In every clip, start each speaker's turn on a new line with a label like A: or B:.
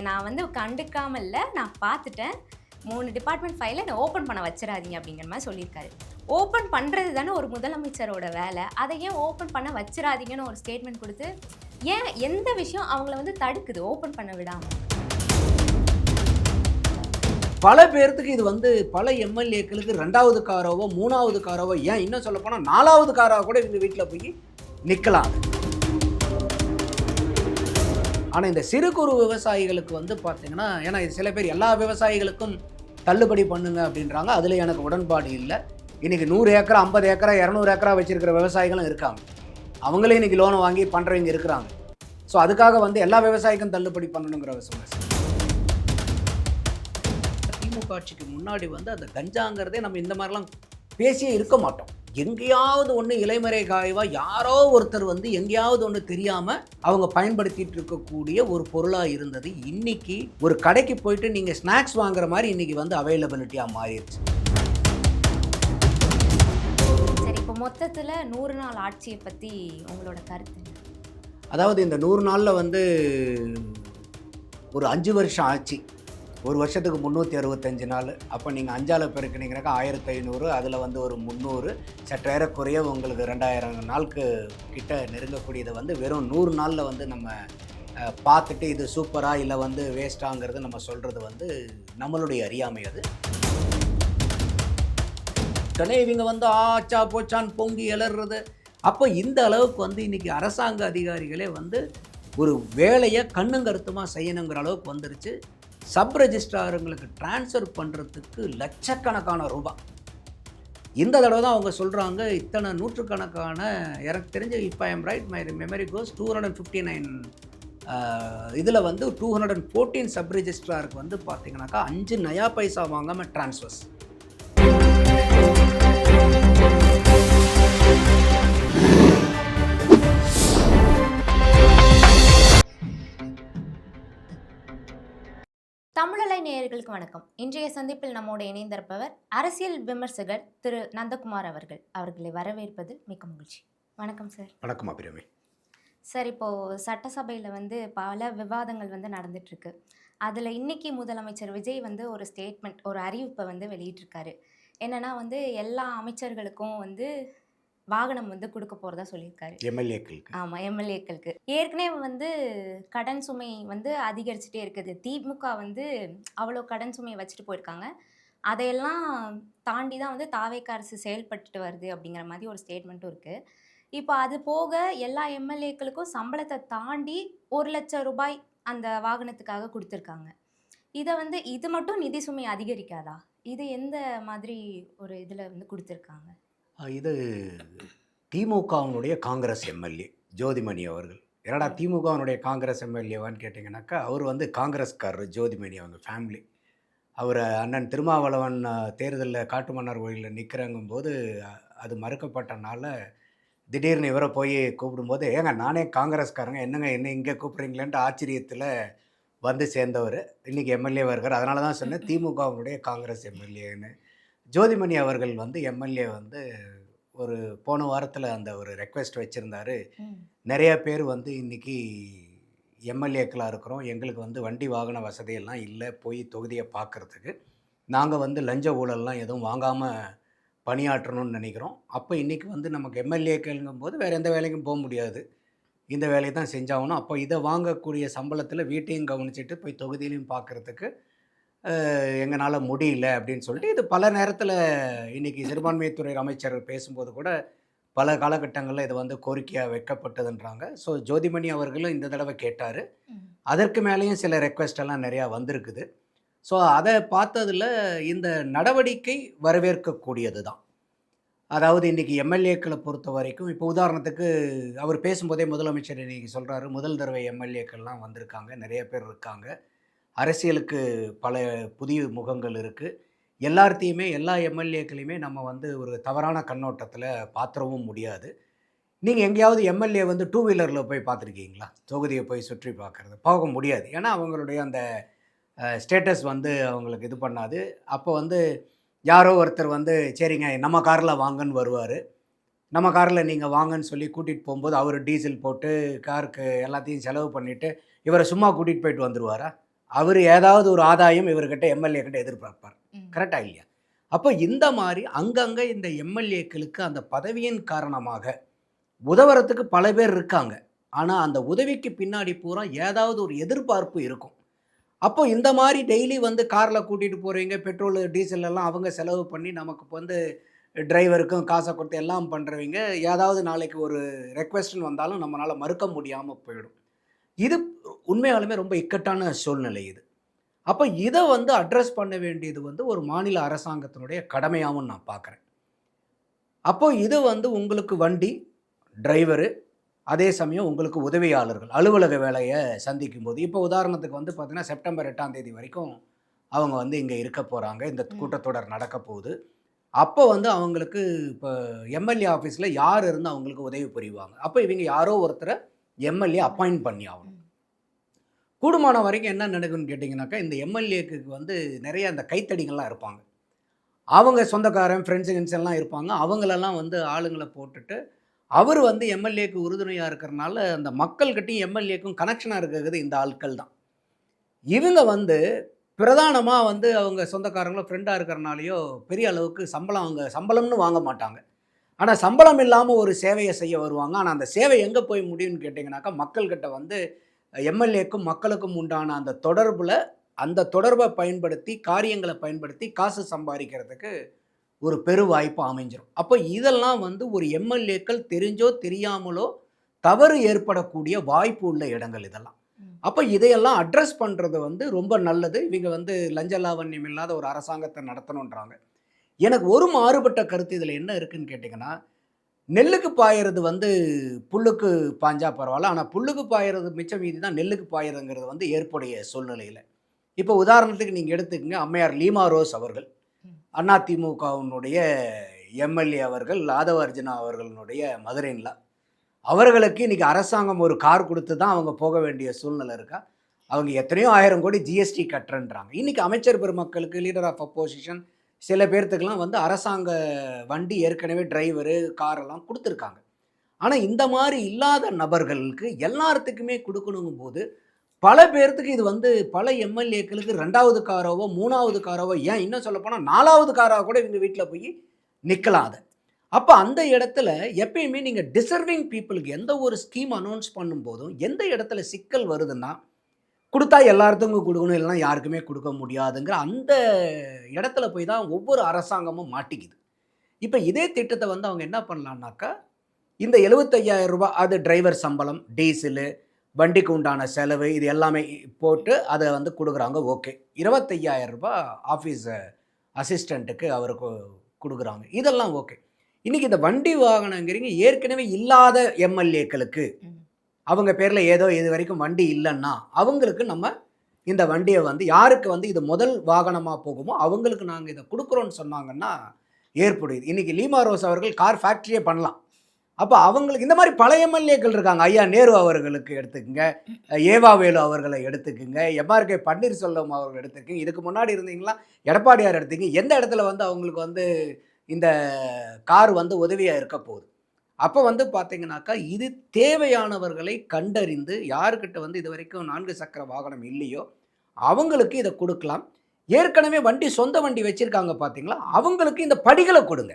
A: நான் வந்து கண்டுக்காம இல்ல, நான் பார்த்துட்டேன். 3 டிபார்ட்மெண்ட் ஃபைல என்ன ஓப்பன் பண்ண வச்சுறாதீங்க அப்படிங்கிற மாரி சொல்லியிருக்காரு. ஓப்பன் பண்றது தானே ஒரு முதலமைச்சரோட வேலை. அத ஏன் ஓப்பன் பண்ண வச்சுறாதீங்கன்னு ஒரு ஸ்டேட்மெண்ட் குடுத்து, ஏன் எந்த விஷயம் அவங்கள வந்து தடுக்குது ஓப்பன் பண்ண விடாம?
B: பல பேர்த்துக்கு இது வந்து பல எம்எல்ஏக்களுக்கு 2வது காராவோ, 3வது காராவோ, ஏன் இன்னும் சொல்லப்போனா 4வது காராவோ கூட இவங்க வீட்ல போய் நிக்கலாம். ஆனா இந்த சிறு குறு விவசாயிகளுக்கு வந்து பார்த்தீங்கன்னா, ஏன்னா இது சில பேர் எல்லா விவசாயிகளுக்கும் தள்ளுபடி பண்ணுங்க அப்படின்றாங்க. அதுல எனக்கு உடன்பாடு இல்ல. இன்னைக்கு 100 ஏக்கரா, 50 ஏக்கரா, 200 ஏக்கரா வச்சிருக்கிற விவசாயிகளும் இருக்காங்க. அவங்களே இன்னைக்கு லோன் வாங்கி பண்றவங்க இருக்கிறாங்க. ஸோ அதுக்காக வந்து எல்லா விவசாயிக்கும் தள்ளுபடி பண்ணணுங்கிற அவசியம் இல்லை. திமுக ஆட்சிக்கு முன்னாடி வந்து அந்த கஞ்சாங்கிறதே நம்ம இந்த மாதிரிலாம் பேசியே இருக்க மாட்டோம். எங்கேயாவது ஒன்று இலைமறை காய்வா யாரோ ஒருத்தர் வந்து எங்கேயாவது ஒன்று தெரியாம அவங்க பயன்படுத்திட்டு இருக்கக்கூடிய ஒரு பொருளாக இருந்தது. இன்னைக்கு ஒரு கடைக்கு போயிட்டு நீங்க ஸ்நாக்ஸ் வாங்குற மாதிரி இன்னைக்கு வந்து அவைலபிலிட்டியா மாறிடுச்சு.
A: சரி, இப்போ மொத்தத்துல 100 நாள் ஆட்சிய பத்தி உங்களோட கருத்து என்ன?
B: அதாவது இந்த 100 நாளில் வந்து ஒரு 5 வருஷம் ஆட்சி. ஒரு வருஷத்துக்கு 365 நாள். அப்போ நீங்கள் 5ஆல் பெருக்குனீங்கனாக்கா 1500, அதில் வந்து ஒரு 300, சற்றேறக்குறைய உங்களுக்கு 2000 நாளுக்கு கிட்ட நெருங்கக்கூடியதை வந்து வெறும் 100 நாளில் வந்து நம்ம பார்த்துட்டு இது சூப்பராக இல்லை வந்து வேஸ்ட்டாங்கிறது நம்ம சொல்கிறது வந்து நம்மளுடைய அறியாமை. அது உடனே இவங்க வந்து ஆச்சா போச்சான்னு பொங்கி எழறது. அப்போ இந்த அளவுக்கு வந்து இன்றைக்கி அரசாங்க அதிகாரிகளே வந்து ஒரு வேலையை கண்ணும் கருத்துமாக செய்யணுங்கிற அளவுக்கு வந்துருச்சு. சப் ரெஜிஸ்ட்ராருங்களுக்கு ட்ரான்ஸ்ஃபர் பண்ணுறதுக்கு லட்சக்கணக்கான ரூபாய். இந்த தடவை தான் அவங்க சொல்கிறாங்க இத்தனை நூற்றுக்கணக்கான, எனக்கு தெரிஞ்ச இப்போ I am right my memory goes 259 இதில் வந்து 214 சப் ரெஜிஸ்ட்ராருக்கு வந்து பார்த்தீங்கன்னாக்கா 5 நயா பைசா வாங்காமல் ட்ரான்ஸ்ஃபர்ஸ்.
A: தமிழலை நேயர்களுக்கு வணக்கம். இன்றைய சந்திப்பில் நம்மோடு இணைந்திருப்பவர் அரசியல் விமர்சகர் திரு நந்தகுமார் அவர்கள். அவர்களை வரவேற்பதில் மிக்க மகிழ்ச்சி. வணக்கம் சார்.
B: வணக்கம் அபிராமி.
A: சார், இப்போது சட்டசபையில் வந்து பல விவாதங்கள் வந்து நடந்துட்டுருக்கு. அதில் இன்னைக்கு முதலமைச்சர் விஜய் வந்து ஒரு ஸ்டேட்மெண்ட், ஒரு அறிவிப்பை வந்து வெளியிட்டிருக்காரு. என்னென்னா வந்து எல்லா அமைச்சர்களுக்கும் வந்து வாகனம் வந்து கொடுக்க போகிறதா சொல்லியிருக்காரு.
B: எம்எல்ஏக்களுக்கு.
A: ஆமாம், எம்எல்ஏக்களுக்கு. ஏற்கனவே வந்து கடன் சுமை வந்து அதிகரிச்சுட்டே இருக்குது. திமுக வந்து அவ்வளோ கடன் சுமையை வச்சுட்டு போயிருக்காங்க. அதையெல்லாம் தாண்டி தான் வந்து தாவேக அரசு செயல்பட்டுட்டு வருது அப்படிங்கிற மாதிரி ஒரு ஸ்டேட்மெண்ட்டும் இருக்குது. இப்போ அது போக எல்லா எம்எல்ஏக்களுக்கும் சம்பளத்தை தாண்டி 1,00,000 ரூபாய் அந்த வாகனத்துக்காக கொடுத்துருக்காங்க. இதை வந்து இது மட்டும் நிதி சுமை அதிகரிக்காதா? இது எந்த மாதிரி ஒரு இதில் வந்து கொடுத்துருக்காங்க?
B: இது திமுகவினுடைய காங்கிரஸ் எம்எல்ஏ ஜோதிமணி அவர்கள். என்னடா திமுகவினுடைய காங்கிரஸ் எம்எல்ஏவான்னு கேட்டிங்கனாக்கா, அவர் வந்து காங்கிரஸ்காரர் ஜோதிமணி அவங்க ஃபேமிலி. அவர் அண்ணன் திருமாவளவன் தேர்தலில் காட்டுமன்னார் கோயிலில் நிற்கிறங்கும்போது அது மறுக்கப்பட்டனால திடீர்னு இவரை போய் கூப்பிடும்போது, ஏங்க நானே காங்கிரஸ்காரங்க, என்னங்க என்ன இங்கே கூப்பிட்றீங்களேன்ட்டு ஆச்சரியத்தில் வந்து சேர்ந்தவர். இன்றைக்கி எம்எல்ஏவாக இருக்கார். அதனால தான் சொன்னேன் திமுகவினுடைய காங்கிரஸ் எம்எல்ஏன்னு. ஜோதிமணி அவர்கள் வந்து எம்எல்ஏ வந்து ஒரு போன வாரத்தில் அந்த ஒரு ரெக்வெஸ்ட் வச்சுருந்தார். நிறைய பேர் வந்து இன்றைக்கி எம்எல்ஏக்களாக இருக்கிறோம், எங்களுக்கு வந்து வண்டி வாகன வசதியெல்லாம் இல்லை போய் தொகுதியை பார்க்குறதுக்கு. நாங்கள் வந்து லஞ்ச ஊழல்லாம் எதுவும் வாங்காமல் பணியாற்றணும்னு நினைக்கிறோம். அப்போ இன்றைக்கி வந்து நமக்கு எம்எல்ஏக்களுங்கும்போது வேறு எந்த வேலைக்கும் போக முடியாது, இந்த வேலையை தான் செஞ்சாகணும். அப்போ இதை வாங்கக்கூடிய சம்பளத்தில் வீட்டையும் கவனிச்சுட்டு போய் தொகுதியிலையும் பார்க்குறதுக்கு எங்களால் முடியல அப்படின்னு சொல்லிட்டு இது பல நேரத்தில் இன்றைக்கி சிறுபான்மைத்துறை அமைச்சர் பேசும்போது கூட பல காலகட்டங்களில் இது வந்து கோரிக்கையாக வைக்கப்பட்டதுன்றாங்க. ஸோ ஜோதிமணி அவர்களும் இந்த தடவை கேட்டார். அதற்கு மேலேயும் சில ரெக்வெஸ்டெல்லாம் நிறையா வந்திருக்குது. ஸோ அதை பார்த்ததில் இந்த நடவடிக்கை வரவேற்கக்கூடியது தான். அதாவது இன்றைக்கி எம்எல்ஏக்களை பொறுத்த வரைக்கும் இப்போ உதாரணத்துக்கு அவர் பேசும்போதே முதலமைச்சர் இன்றைக்கி சொல்கிறாரு, முதல் தடவை எம்எல்ஏக்கள்லாம் வந்திருக்காங்க, நிறைய பேர் இருக்காங்க, அரசியலுக்கு பல புதிய முகங்கள் இருக்குது, எல்லாத்தையுமே எல்லா எம்எல்ஏக்களையுமே நம்ம வந்து ஒரு தவறான கண்ணோட்டத்தில் பாத்திரவும் முடியாது. நீங்கள் எங்கேயாவது எம்எல்ஏ வந்து 2 வீலரில் போய் பார்த்துருக்கீங்களா? தொகுதியை போய் சுற்றி பார்க்குறது போக முடியாது. ஏன்னா அவங்களுடைய அந்த ஸ்டேட்டஸ் வந்து அவங்களுக்கு இது பண்ணாது. அப்போ வந்து யாரோ ஒருத்தர் வந்து சரிங்க நம்ம காரில் வாங்கன்னு வருவார். நம்ம காரில் நீங்கள் வாங்கன்னு சொல்லி கூட்டிகிட்டு போகும்போது அவர் டீசல் போட்டு காருக்கு எல்லாத்தையும் செலவு பண்ணிவிட்டு இவரை சும்மா கூட்டிகிட்டு போயிட்டு வந்துடுவாரா? அவர் ஏதாவது ஒரு ஆதாயம் இவர்கிட்ட எம்எல்ஏ கிட்ட எதிர்பார்ப்பார்.
A: ம்.
B: கரெக்டா இல்லையா? அப்போ இந்த மாதிரி அங்கங்கே இந்த எம்எல்ஏக்களுக்கு அந்த பதவியின் காரணமாக உதவுறதுக்கு பல பேர் இருக்காங்க. ஆனால் அந்த உதவிக்கு பின்னாடி பூரா ஏதாவது ஒரு எதிர்பார்ப்பு இருக்கும். அப்போ இந்த மாதிரி டெய்லி வந்து காரில் கூட்டிகிட்டு போகிறீங்க, பெட்ரோல் டீசல் எல்லாம் அவங்க செலவு பண்ணி நமக்கு வந்து டிரைவருக்கும் காசை கொடுத்து எல்லாம் பண்ணுறவங்க ஏதாவது நாளைக்கு ஒரு ரெக்வெஸ்ட்னு வந்தாலும் நம்மளால் மறுக்க முடியாமல் போயிடும். இது உண்மையாலுமே ரொம்ப இக்கட்டான சூழ்நிலை இது. அப்போ இதை வந்து அட்ரஸ் பண்ண வேண்டியது வந்து ஒரு மாநில அரசாங்கத்தினுடைய கடமையாகவும் நான் பார்க்குறேன். அப்போ இது வந்து உங்களுக்கு வண்டி, டிரைவரு, அதே சமயம் உங்களுக்கு உதவியாளர்கள், அலுவலக வேலையை சந்திக்கும்போது, இப்போ உதாரணத்துக்கு வந்து பார்த்தீங்கன்னா, செப்டம்பர் 8ஆம் தேதி வரைக்கும் அவங்க வந்து இங்கே இருக்க போகிறாங்க. இந்த
A: ம்.
B: கூட்டத்தொடர் நடக்க போகுது. அப்போ வந்து அவங்களுக்கு இப்போ எம்எல்ஏ ஆஃபீஸில் யார் இருந்து அவங்களுக்கு உதவி புரிவாங்க. அப்போ இவங்க யாரோ ஒருத்தரை எம்எல்ஏ அப்பாயிண்ட் பண்ணி ஆகணும்.
A: ம்.
B: கூடுமான வரைக்கும் என்ன நடக்குன்னு கேட்டிங்கனாக்கா, இந்த எம்எல்ஏக்கு வந்து நிறைய அந்த கைத்தடிகள்லாம் இருப்பாங்க. அவங்க சொந்தக்காரன், ஃப்ரெண்ட்ஸு கிண்ட்ஸ் எல்லாம் இருப்பாங்க. அவங்களெல்லாம் வந்து ஆளுங்கள போட்டுட்டு, அவர் வந்து எம்எல்ஏக்கு உறுதுணையா இருக்கிறனால, அந்த மக்கள்கிட்டயும் எம்எல்ஏக்கும் கனெக்ஷனா இருக்கிறது இந்த ஆட்கள் தான். இவங்க வந்து பிரதானமா வந்து அவங்க சொந்தக்காரங்களோ, ஃப்ரெண்டா இருக்கிறனாலயோ, பெரிய அளவுக்கு சம்பளம் அவங்க சம்பளம்னு வாங்க மாட்டாங்க. ஆனா சம்பளம் இல்லாம ஒரு சேவைய செய்ய வருவாங்க. ஆனா அந்த சேவை எங்க போய் முடியும்னு கேட்டீங்கன்னாக்கா, மக்கள்கிட்ட வந்து எம்எல்ஏக்கும் மக்களுக்கும் உண்டான அந்த தொடர்புல, அந்த தொடர்பை பயன்படுத்தி, காரியங்கள பயன்படுத்தி காசு சம்பாரிக்கிறதுக்கு ஒரு பெரு வாய்ப்பு அமைஞ்சிரும். அப்போ இதெல்லாம் வந்து ஒரு எம்எல்ஏக்கள் தெரிஞ்சோ, தெரியாமலோ தவறு ஏற்படக்கூடிய வாய்ப்பு உள்ள இடங்கள் இதெல்லாம்.
A: ம்.
B: அப்போ இதையெல்லாம் அட்ரஸ் பண்றது வந்து ரொம்ப நல்லது. இவங்க வந்து லஞ்ச லாவண்யம் இல்லாத ஒரு அரசாங்கத்த நடத்தணுன்றாங்க. எனக்கு ஒரு மாறுபட்ட கருத்து இதில என்ன இருக்குன்னு கேட்டீங்கன்னா, நெல்லுக்கு பாயறது வந்து புல்லுக்கு பாய்ஞ்சா பரவால்ல. ஆனா புல்லுக்கு பாயறது மிச்சம் மீதி தான் நெல்லுக்கு பாயறதுங்கிறது வந்து ஏற்புடைய சூழ்நிலையில. இப்போ உதாரணத்துக்கு நீங்க எடுத்துக்கங்க அம்மையார் லீமா ரோஸ் அவர்கள்.
A: ம்.
B: அதிமுகவினுடைய எம்எல்ஏ அவர்கள், ஆதவ அர்ஜுனா அவர்களுடைய மதர் இன் லா. அவர்களுக்கு இன்னைக்கு அரசாங்கம் ஒரு கார் குடுத்து தான் அவங்க போக வேண்டிய சூழ்நிலை இருக்கா? அவங்க எத்தனையோ 1000 கோடி ஜிஎஸ்டி கட்டுறேன்றாங்க. இன்னைக்கு அமைச்சர் பெருமக்களுக்கு லீடர் ஆஃப் அப்போசிஷன் சில பேர்த்துக்குலாம் வந்து அரசாங்க வண்டி ஏற்கனவே டிரைவரு, கார் எல்லாம் குடுத்துருக்காங்க. ஆனா இந்த மாரி இல்லாத நபர்களுக்கு எல்லாத்துக்குமே குடுக்கணுங்கும்போது, பல பேர்த்துக்கு இது வந்து பல எம்எல்ஏக்களுக்கு 2வது காரோவோ, 3வது காரோவோ ஏன் இன்னும் சொல்லப்போனா 4வது காரா கூட இவங்க வீட்ல போய் நிக்கலாம் அத. அப்ப அந்த இடத்துல எப்பயுமே நீங்க டிசர்விங் பீப்பிளுக்கு எந்த ஒரு ஸ்கீம் அனவுன்ஸ் பண்ணும்போதும், எந்த இடத்துல சிக்கல் வருதுன்னா, குடுத்தா எல்லாத்துக்கும் குடுக்கணும், இல்லன்னா யாருக்குமே குடுக்க முடியாதுங்கிற அந்த இடத்துல போய் தான் ஒவ்வொரு அரசாங்கமும் மாட்டிக்குது. இப்ப இதே திட்டத்த வந்து அவங்க என்ன பண்ணலாம்னாக்கா, இந்த ரூ. 75,000 அது டிரைவர் சம்பளம், டீசலு, வண்டிக்கு உண்டான செலவு இது எல்லாமே போட்டு அத வந்து குடுக்குறாங்க. ஓகே. ரூ. 25,000 ஆஃபீஸ் அசிஸ்டன்ட்க்கு அவருக்கு குடுக்குறாங்க. இதெல்லாம் ஓகே. இன்னைக்கு இந்த வண்டி வாகனங்கிறீங்க ஏற்கனவே இல்லாத எம்எல்ஏக்களுக்கு
A: ம்.
B: அவங்க பேர்ல ஏதோ இதுவரைக்கும் வண்டி இல்லன்னா, அவங்களுக்கு நம்ம இந்த வண்டிய வந்து யாருக்கு வந்து இது முதல் வாகனமா போகுமோ, அவங்களுக்கு நாங்க இத குடுக்குறோம்னு சொன்னாங்கன்னா, ஏற்புடையது. இன்னைக்கு லீமா ரோஸ் அவர்கள் கார் ஃபேக்டரியே பண்ணலாம். அப்ப அவங்களுக்கு இந்த மாரி பல எம்எல்ஏக்கள் இருக்காங்க. ஐயா நேரு அவர்களுக்கு எடுத்துக்கங்க, ஏவா வேலு அவர்கள எடுத்துக்கங்க, எம்.ஆர்.கே. பன்னீர்செல்வம் அவர்கள் எடுத்துக்கங்க. இதுக்கு முன்னாடி இருந்தீங்களா, எடப்பாடியார் எடுத்துக்கங்க. எந்த இடத்துல வந்து அவங்களுக்கு வந்து இந்த கார் வந்து உதவியா இருக்க போகுது. அப்ப வந்து பார்த்தீங்கன்னாக்கா, இது தேவையானவர்களை கண்டறிந்து, யார்கிட்ட வந்து இதுவரைக்கும் 4 சக்கர வாகனம் இல்லையோ, அவங்களுக்கு இத குடுக்கலாம். ஏற்கனவே வண்டி சொந்த வண்டி வச்சிருக்காங்க பார்த்தீங்களா, அவங்களுக்கு இந்த படிகள குடுங்க.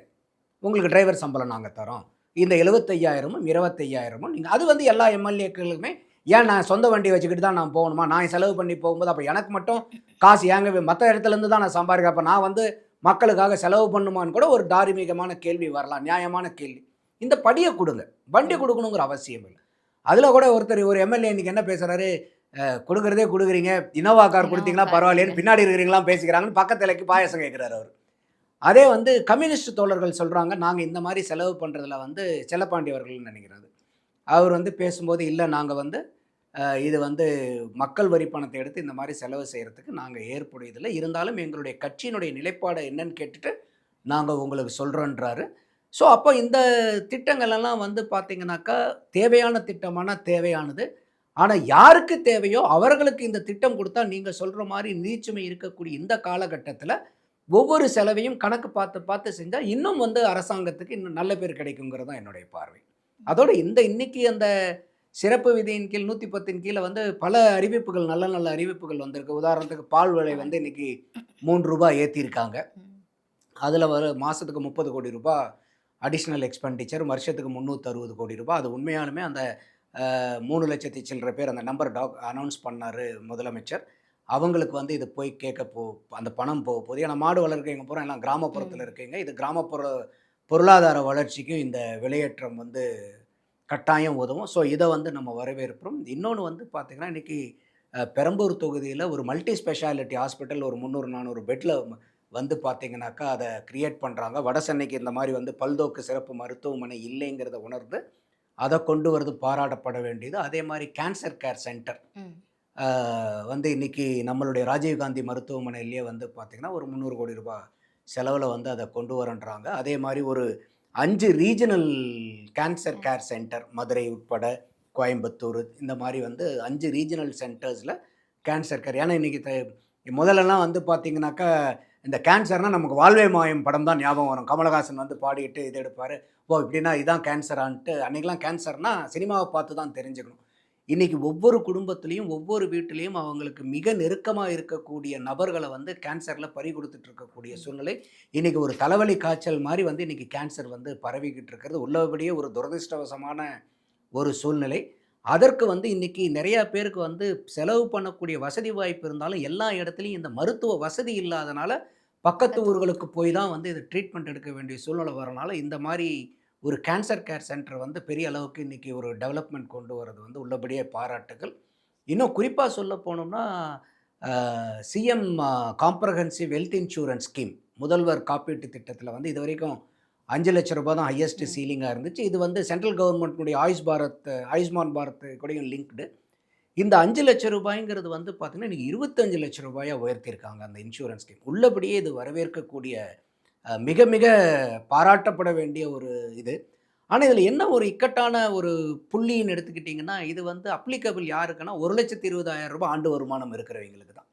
B: உங்களுக்கு டிரைவர் சம்பளம் நாங்க தர்றோம். இந்த 75,000ம் 25,000ம் நீங்க அது வந்து எல்லா எம்எல்ஏக்களுமே ஏன் நான் சொந்த வண்டி வச்சுக்கிட்டு தான் நான் போகணுமா? நான் செலவு பண்ணி போகும்போது, அப்ப எனக்கு மட்டும் காசு ஏங்க மத்த இடத்துலருந்து தான் நான் சம்பாரிக்கிறேன். அப்ப நான் வந்து மக்களுக்காக செலவு பண்ணணுமான்னு கூட ஒரு தார்மீகமான கேள்வி வரலாம். நியாயமான கேள்வி. இந்த படிய குடுங்க. வண்டி
A: ம்.
B: குடுக்கணுங்கிற அவசியம் இல்ல. அதுல கூட ஒருத்தர் ஒரு எம்எல்ஏ இன்னைக்கு என்ன பேசுறாரு, குடுக்குறதே குடுக்குறீங்க. இனோவா கார்
A: இனோவா
B: குடுத்தீங்கன்னா
A: கார் இல்ல.
B: பரவாயில்லையேன்னு பின்னாடி இருக்கிறவங்கலாம் பேசிக்கிறாங்கன்னு பக்கத்து இலைக்கு பாயாசம் கேட்கிறாரு அவரு. அதே வந்து கம்யூனிஸ்ட் தோழர்கள் சொல்றாங்க, நாங்க இந்த மாரி செலவு பண்றதுல வந்து செல்லப்பாண்டி அவர்கள்னு நினைக்கிறேன் அது. அவர் வந்து பேசும்போது, இல்ல நாங்க வந்து இது வந்து மக்கள் வரி பணத்த எடுத்து இந்த மாரி செலவு செய்றதுக்கு நாங்க ஏற்புடையதில்ல. இருந்தாலும் எங்களுடைய கட்சியினுடைய நிலைப்பாடு என்னன்னு கேட்டுட்டு, நாங்க உங்களுக்கு சொல்றோன்றாரு. ஸோ, அப்போ இந்த திட்டங்கள் எல்லாம் வந்து பார்த்தீங்கன்னாக்கா, தேவையான திட்டமானா தேவையானது. ஆனா, யாருக்கு தேவையோ அவர்களுக்கு இந்த திட்டம் குடுத்தா, நீங்க சொல்ற மாரி நிதிச்சுமை இருக்கக்கூடிய இந்த காலகட்டத்தில, ஒவ்வொரு செலவையும் கணக்கு பார்த்து பார்த்து செஞ்சா, இன்னும் வந்து அரசாங்கத்துக்கு இன்னும் நல்ல பேர் கிடைக்குங்கிறது தான் என்னுடைய பார்வை. அதோட இந்த இன்னைக்கு அந்த சிறப்பு விதியின் கீழ் 110 கீழ வந்து பல அறிவிப்புகள், நல்ல நல்ல அறிவிப்புகள் வந்திருக்கு. உதாரணத்துக்கு பால் விலை வந்து இன்னைக்கு ரூ. 3 ஏத்தியிருக்காங்க.
A: ம்.
B: அதுல மாசத்துக்கு ரூ. 30,00,00,000 அடிஷனல் எக்ஸ்பெண்டிச்சர், வருஷத்துக்கு ரூ. 360,00,00,000. அது உண்மையாலுமே அந்த 3,00,000 சில்லற பேர் அந்த நம்பர் அனவுன்ஸ் பண்ணாரு முதலமைச்சர். அவங்களுக்கு வந்து இது போய் அந்த பணம் போகுது. ஏன்னா மாடு வளர்க்கறவங்க பூரா எல்லாம் கிராமப்புறத்துல
A: ம்.
B: இருக்கீங்க. இது கிராமப்புற பொருளாதார வளர்ச்சிக்கும் இந்த விலையேற்றம் வந்து கட்டாயம் உதவும். ஸோ இத வந்து நம்ம வரவேற்கிறோம். இன்னொன்னு வந்து பார்த்தீங்கன்னா, இன்னைக்கு பெரம்பூர் தொகுதியில ஒரு மல்டி ஸ்பெஷாலிட்டி ஹாஸ்பிட்டல் ஒரு 300, 400 பெட்ல வந்து பார்த்தீங்கன்னாக்கா, அத கிரியேட் பண்றாங்க. வடசென்னைக்கு இந்த மாரி வந்து பல்நோக்கு சிறப்பு மருத்துவமனை இல்லைங்கிறத உணர்ந்து, அத கொண்டு வரது பாராட்டப்பட வேண்டியது. அதே மாரி கேன்சர் கேர் சென்டர்
A: ம்.
B: அ வந்து இன்னைக்கு நம்மளுடைய ராஜீவ்காந்தி மருத்துவமனையிலேயே வந்து பார்த்தீங்கன்னா, ஒரு ரூ. 300,00,00,000 செலவுல வந்து அத கொண்டு வரேன்றாங்க. அதே மாரி ஒரு 5 ரீஜினல் கேன்சர்
A: ம்.
B: கேர் சென்டர் மதுரை உட்பட, கோயம்புத்தூர் இந்த மாரி வந்து 5 ரீஜினல் சென்டர்ஸ்ல கேன்சர் கேர். ஏன்னா இன்னைக்கு முதல்லலாம் வந்து பார்த்தீங்கன்னாக்கா, இந்த கேன்சர்னா நமக்கு வாழ்வே மாயம் படம் தான் ஞாபகம் வரும். கமலஹாசன் வந்து பாடிட்டு இது எடுப்பாரு. ஓ! இப்படின்னா இதான் கேன்சரான்ட்டு அன்னைக்கெல்லாம் கேன்சர்னா சினிமாவ பார்த்து தான் தெரிஞ்சுக்கணும். இன்னைக்கு ஒவ்வொரு குடும்பத்திலயும், ஒவ்வொரு வீட்டிலயும் அவங்களுக்கு மிக நெருக்கமா இருக்கக்கூடிய நபர்கள வந்து கேன்சர்ல பறி குடுத்துட்டு இருக்கக்கூடிய
A: ம்.
B: சூழ்நிலை. இன்னைக்கு ஒரு தலைவலி காய்ச்சல் மாரி வந்து இன்னைக்கு கேன்சர் வந்து பரவிக்கிட்டு இருக்கிறது. உள்ளபடியே ஒரு துரதிர்ஷ்டவசமான ஒரு சூழ்நிலை. அதற்கு வந்து இன்னைக்கு நெறைய பேருக்கு வந்து செலவு பண்ணக்கூடிய வசதி வாய்ப்பு இருந்தாலும், எல்லா இடத்துலயும் இந்த மருத்துவ வசதி இல்லாதனால, பக்கத்து
A: பக்கத்து ஊருக்கு.
B: ஊர்களுக்கு போய் தான் வந்து இது ட்ரீட்மெண்ட் எடுக்க வேண்டிய சூழ்நிலை வரனால, இந்த மாரி ஒரு கேன்சர் கேர் சென்டர் வந்து பெரிய அளவுக்கு இன்னைக்கு ஒரு டெவலப்மெண்ட் கொண்டு வரது வந்து உள்ளபடியே பாராட்டுகள். இன்னும் குறிப்பா சொல்ல போனோம்னா, uh CM comprehensive health insurance scheme முதல்வர் காப்பீட்டு திட்டத்தில வந்து இதுவரைக்கும் ரூ. 5,00,000 தான் ஹையஸ்ட்
A: ம்.
B: சீலிங்கா இருந்துச்சு. இது வந்து சென்ட்ரல் கவர்ன்மெண்ட்னுடைய ஆயுஷ்மான் பாரத் கூடயும் லிங்க்டு. இந்த ரூ. 5,00,000ங்கிறது வந்து பார்த்தீங்கன்னா, இன்னைக்கு ரூ. 25,00,000 உயர்த்தியிருக்காங்க அந்த இன்சூரன்ஸ் ஸ்கீம். உள்ளபடியே இது வரவேற்கக்கூடிய மிக மிக பாராட்டப்பட வேண்டிய ஒரு இது. ஆனா, இதில என்ன ஒரு இக்கட்டான ஒரு புள்ளின்னு எடுத்துக்கிட்டீங்கன்னா, இது வந்து அப்ளிகபிள் யாருக்குன்னா, ரூ. 1,20,000 ஆண்டு வருமானம் இருக்கிறவங்களுக்கு தான்.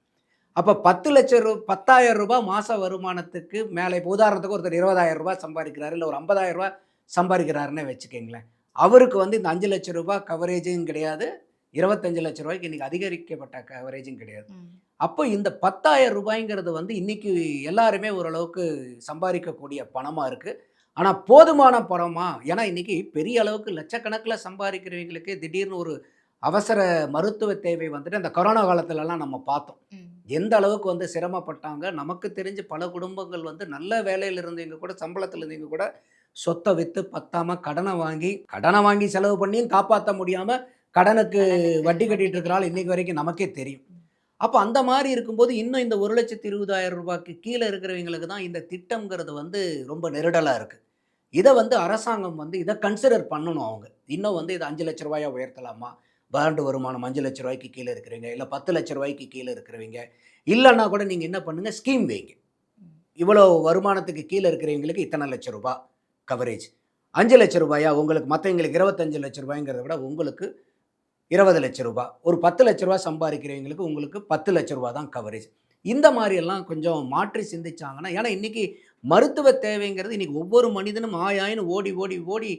B: அப்ப ரூ. 10,00,000 ரூ. 10,000 மாச வருமானத்துக்கு மேல இப்போ உதாரணத்துக்கு ஒருத்தர் ரூ. 20,000 சம்பாதிக்கிறாரு, இல்ல ஒரு ரூ. 50,000 சம்பாதிக்கிறாருன்னே வச்சுக்கங்களேன். அவருக்கு வந்து இந்த ரூ. 5,00,000 கவரேஜும் கிடையாது. ரூ. 25,00,000 இன்னைக்கு அதிகரிக்கப்பட்ட கவரேஜும் கிடையாது.
A: ம்.
B: அப்போ இந்த ரூ. 10,000ங்கிறது வந்து இன்னைக்கு எல்லாருமே ஓரளவுக்கு சம்பாரிக்கக்கூடிய பணமா இருக்கு. ஆனா போதுமான பணமா? ஏன்னா இன்னைக்கு பெரிய அளவுக்கு லட்சக்கணக்கில சம்பாதிக்கிறவங்களுக்கு திடீர்னு ஒரு அவசர மருத்துவ தேவை வந்துட்டு அந்த கொரோனா காலத்துலலாம் நம்ம பார்த்தோம்.
A: ம்.
B: எந்த அளவுக்கு வந்து சிரமப்பட்டாங்க. நமக்கு தெரிஞ்சு பல குடும்பங்கள் வந்து நல்ல வேலையில இருந்தவங்க கூட, சம்பளத்தில இருந்தவங்க கூட சொத்த வித்து பத்தாம கடன வாங்கி செலவு பண்ணியும் காப்பாத்த முடியாம, கடனுக்கு
A: கடனுக்கு
B: வட்டி
A: வட்டி
B: கட்டிட்டு இருக்கிற
A: கட்டிட்டு
B: ஆள்
A: இருக்காங்க.
B: இன்னைக்கு வரைக்கும் நமக்கே தெரியும்.
A: ம்.
B: அப்ப அந்த மாரி இருக்கும்போது, இன்னும் இந்த ரூ. 1,20,000க்கு கீழ இருக்கிறவங்களுக்கு தான் இந்த திட்டம்ங்கிறது வந்து ரொம்ப நெருடலா இருக்கு. இத வந்து அரசாங்கம் வந்து இத கன்சிடர் பண்ணணும் அவங்க. இன்னும் வந்து இத ரூ. 5,00,000 உயர்த்தலாமா? ஆண்டு வருமானம் ரூ. 5,00,000க்கு கீழ இருக்கிறவங்க, இல்ல ரூ. 10,00,000க்கு கீழ இருக்கிறவங்க, இல்லன்னா கூட நீங்க என்ன பண்ணுங்க, ஸ்கீம் வைங்க.
A: ம்.
B: இவ்வளோ வருமானத்துக்கு கீழ இருக்கிறவங்களுக்கு இத்தன லட்சம் ரூபாய் கவரேஜ். ரூ. 5,00,000 உங்களுக்கு மத்தவங்களுக்கு ரூ. 25,00,000ங்கிறத விட உங்களுக்கு ரூ. 20,00,000 ஒரு ரூ. 10,00,000 சம்பாதிக்கிறவங்களுக்கு உங்களுக்கு ரூ. 10,00,000 தான் கவரேஜ். இந்த மாரி எல்லாம் கொஞ்சம் மாற்றி சிந்திச்சாங்கன்னா ஏன்னா இன்னைக்கு மருத்துவ தேவைங்கிறது இன்னைக்கு ஒவ்வொரு மனிதனும் ஆய் ஆய்ன்னு ஓடி, ஓடி, ஓடி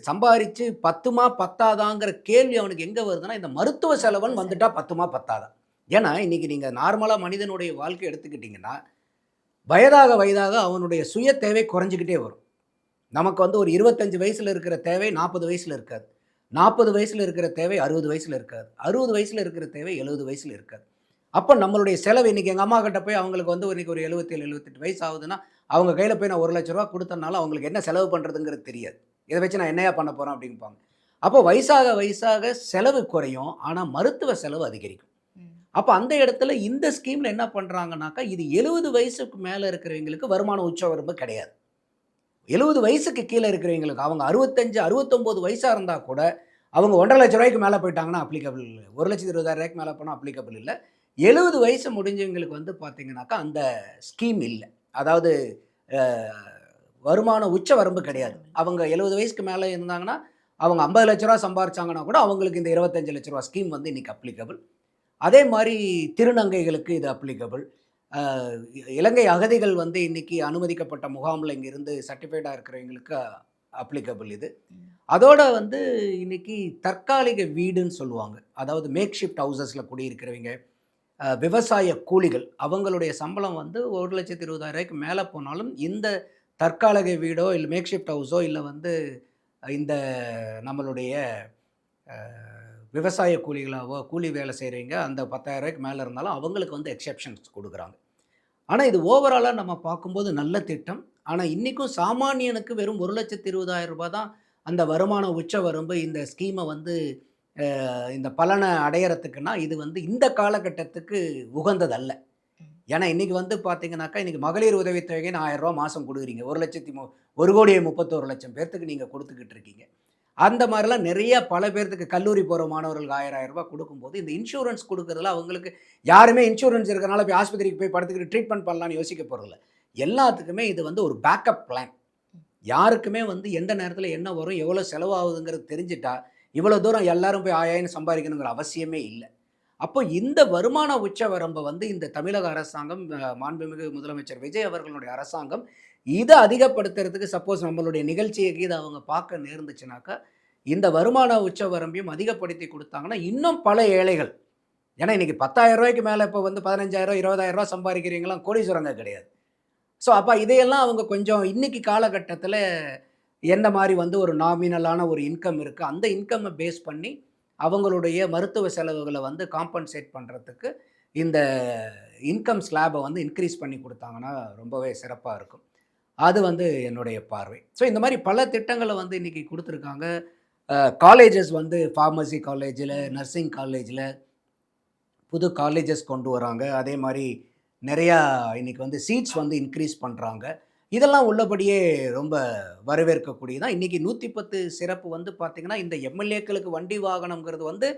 B: சம்பாரிச்சு பத்துமா பத்தாதாங்கிற கேள்வி அவனுக்கு எங்க வருதுன்னா, இந்த மருத்துவ
A: மருத்துவ
B: செலவுன்னு வந்துட்டா
A: செலவு.
B: பத்துமா பத்தாதா? ஏன்னா இன்னைக்கு நீங்க நார்மலா மனிதனுடைய வாழ்க்கை எடுத்துக்கிட்டீங்கன்னா, வயதாக வயதாக அவனுடைய சுய தேவை குறைஞ்சுக்கிட்டே வரும். நமக்கு வந்து ஒரு 25 வயசுல இருக்கிற தேவை 40 வயசுல இருக்காது. 40 வயசுல இருக்கிற தேவை 60 வயசுல இருக்காது. 60 வயசுல இருக்கிற தேவை 70 வயசுல இருக்காது. அப்ப நம்மளுடைய செலவு இன்னைக்கு எங்க அம்மாகிட்ட போய் அவங்களுக்கு வந்து இன்னைக்கு ஒரு 77, 78 வயசு ஆகுதுன்னா, அவங்க கையில போய் நான் ரூ. 1,00,000 குடுத்தனால அவங்களுக்கு என்ன செலவு பண்றதுங்கிறது தெரியாது. இத வச்சு நான் என்னய்யா பண்ண போறேன் அப்படிம்பாங்க. அப்போ வயசாக வயசாக செலவு குறையும். ஆனா மருத்துவ செலவு அதிகரிக்கும்.
A: ம்.
B: அப்ப அந்த இடத்துல இந்த ஸ்கீம்ல என்ன பண்றாங்கன்னாக்கா, இது 70 வயசுக்கு மேல இருக்கிறவங்களுக்கு வருமான உச்சவரம்பு கிடையாது. 70 வயசுக்கு கீழ இருக்கிறவங்களுக்கு அவங்க 65, 69 வயசா இருந்தா கூட, அவங்க ரூ. 1,50,000 மேல போயிட்டாங்கன்னா அப்ளிகபிள் இல்ல. ரூ. 1,20,000 மேல போனா அப்ளிகபிள் இல்ல. 70 வயசு முடிஞ்சவங்களுக்கு வந்து பார்த்தீங்கன்னாக்கா, அந்த ஸ்கீம் இல்ல. அதாவது அ வருமான உச்ச வரம்பு கிடையாது.
A: உச்சவரம்பில்ல.
B: அவங்க 70 வயசுக்கு மேல இருந்தாங்கன்னா, அவங்க ரூ. 50,00,000 சம்பாரிச்சாங்கன்னா கூட, அவங்களுக்கு இந்த ரூ. 25,00,000 ஸ்கீம் வந்து இன்னைக்கு அப்ளிகபிள். அதே மாரி திருநங்கைகளுக்கு இது அப்ளிகபிள். அ இலங்கை அகதிகள் வந்து இன்னைக்கு அனுமதிக்கப்பட்ட முகாம்ல இங்க இருந்து சர்டிஃபைடா இருக்கிறவங்களுக்கு அப்ளிகபிள் இது. அதோட வந்து இன்னைக்கு தற்காலிக வீடுன்னு சொல்லுவாங்க. அதாவது மேக் ஷிஃப்ட் ஹவுசஸில் குடியிருக்கிறவங்க, விவசாய கூலிகள் அவங்களுடைய சம்பளம் வந்து 1,20,000 மேலே போனாலும் இந்த தற்காலிக வீடோ இல்லை மேக் ஷிஃப்ட் ஹவுஸோ இல்லை வந்து இந்த நம்மளுடைய விவசாய கூலிகளாவோ கூலி வேலை செய்கிறவங்க அந்த 10,000 மேலே இருந்தாலும் அவங்களுக்கு வந்து எக்ஸெப்ஷன்ஸ் கொடுக்குறாங்க. ஆனால் இது ஓவராலாக நம்ம பார்க்கும்போது நல்ல திட்டம். ஆனால் இன்றைக்கும் சாமானியனுக்கு வெறும் 1,20,000 தான் அந்த வருமான உச்ச வரம்பு இந்த ஸ்கீமை வந்து இந்த பலனை அடையறதுக்குன்னா இது வந்து இந்த காலகட்டத்துக்கு உகந்ததல்ல. ஏன்னா இன்றைக்கி வந்து பார்த்தீங்கன்னாக்கா இன்றைக்கி மகளிர் உதவித்தொகைன்னு ரூ. 1000 மாதம் கொடுக்குறீங்க. 1,31,00,000 பேர்த்துக்கு நீங்கள் கொடுத்துக்கிட்டு இருக்கீங்க. அந்த மாதிரிலாம் நிறைய பல பேர்த்துக்கு கல்லூரி போகிற மாணவர்களுக்கு ரூ. 1000 கொடுக்கும்போது இந்த இன்சூரன்ஸ் கொடுக்குறதுல அவங்களுக்கு யாருமே இன்சூரன்ஸ் இருக்கிறனால போய் ஆஸ்பத்திரிக்கு போய் படுத்துக்கிட்டு ட்ரீட்மெண்ட் பண்ணலான்னு யோசிக்க போகிறதில்ல. எல்லாத்துக்குமே இது வந்து ஒரு பேக்கப் பிளான். யாருக்குமே வந்து எந்த நேரத்தில் என்ன வரும் எவ்வளோ செலவாகுதுங்கிறது தெரிஞ்சிட்டா இவ்வளோ தூரம் எல்லாரும் போய் ஆயாயின்னு சம்பாதிக்கணுங்கிற அவசியமே இல்லை. அப்போ இந்த வருமான உச்ச வரம்பை வந்து இந்த தமிழக அரசாங்கம் மாண்புமிகு முதலமைச்சர் விஜய் அவர்களுடைய அரசாங்கம் இதை அதிகப்படுத்துறதுக்கு சப்போஸ் நம்மளுடைய நிகழ்ச்சியை இதை அவங்க பார்க்க நேர்ந்துச்சுனாக்கா இந்த வருமான உச்ச வரம்பையும் அதிகப்படுத்தி கொடுத்தாங்கன்னா இன்னும் பல ஏழைகள், ஏன்னா இன்றைக்கி 10,000 மேலே இப்போ வந்து 15,000 20,000 சம்பாதிக்கிறீங்களாம் கோடீஸ்வரங்க கிடையாது. ஸோ அப்போ இதையெல்லாம் அவங்க கொஞ்சம் இன்றைக்கி காலகட்டத்தில் எந்த மாதிரி வந்து ஒரு நாமினலான ஒரு இன்கம் இருக்குது அந்த இன்கம்மை பேஸ் பண்ணி அவங்களுடைய மருத்துவ செலவுகளை வந்து காம்பன்சேட் பண்ணுறதுக்கு இந்த இன்கம் ஸ்லாபை வந்து இன்க்ரீஸ் பண்ணி கொடுத்தாங்கன்னா ரொம்பவே சிறப்பாக இருக்கும். அது வந்து என்னுடைய பார்வை. ஸோ இந்த மாதிரி பல திட்டங்களை வந்து இன்றைக்கி கொடுத்துருக்காங்க. காலேஜஸ் வந்து ஃபார்மசி காலேஜில், நர்சிங் காலேஜில் புது காலேஜஸ் கொண்டு வராங்க. அதே மாதிரி நிறையா இன்றைக்கி வந்து சீட்ஸ் வந்து இன்க்ரீஸ் பண்ணுறாங்க. இதெல்லாம் உள்ளபடியே ரொம்ப வரவேற்கக்கூடியதான். இன்றைக்கி 110 சிறப்பு வந்து பார்த்திங்கன்னா இந்த எம்எல்ஏக்களுக்கு வண்டி வாகனம்ங்கிறது வந்து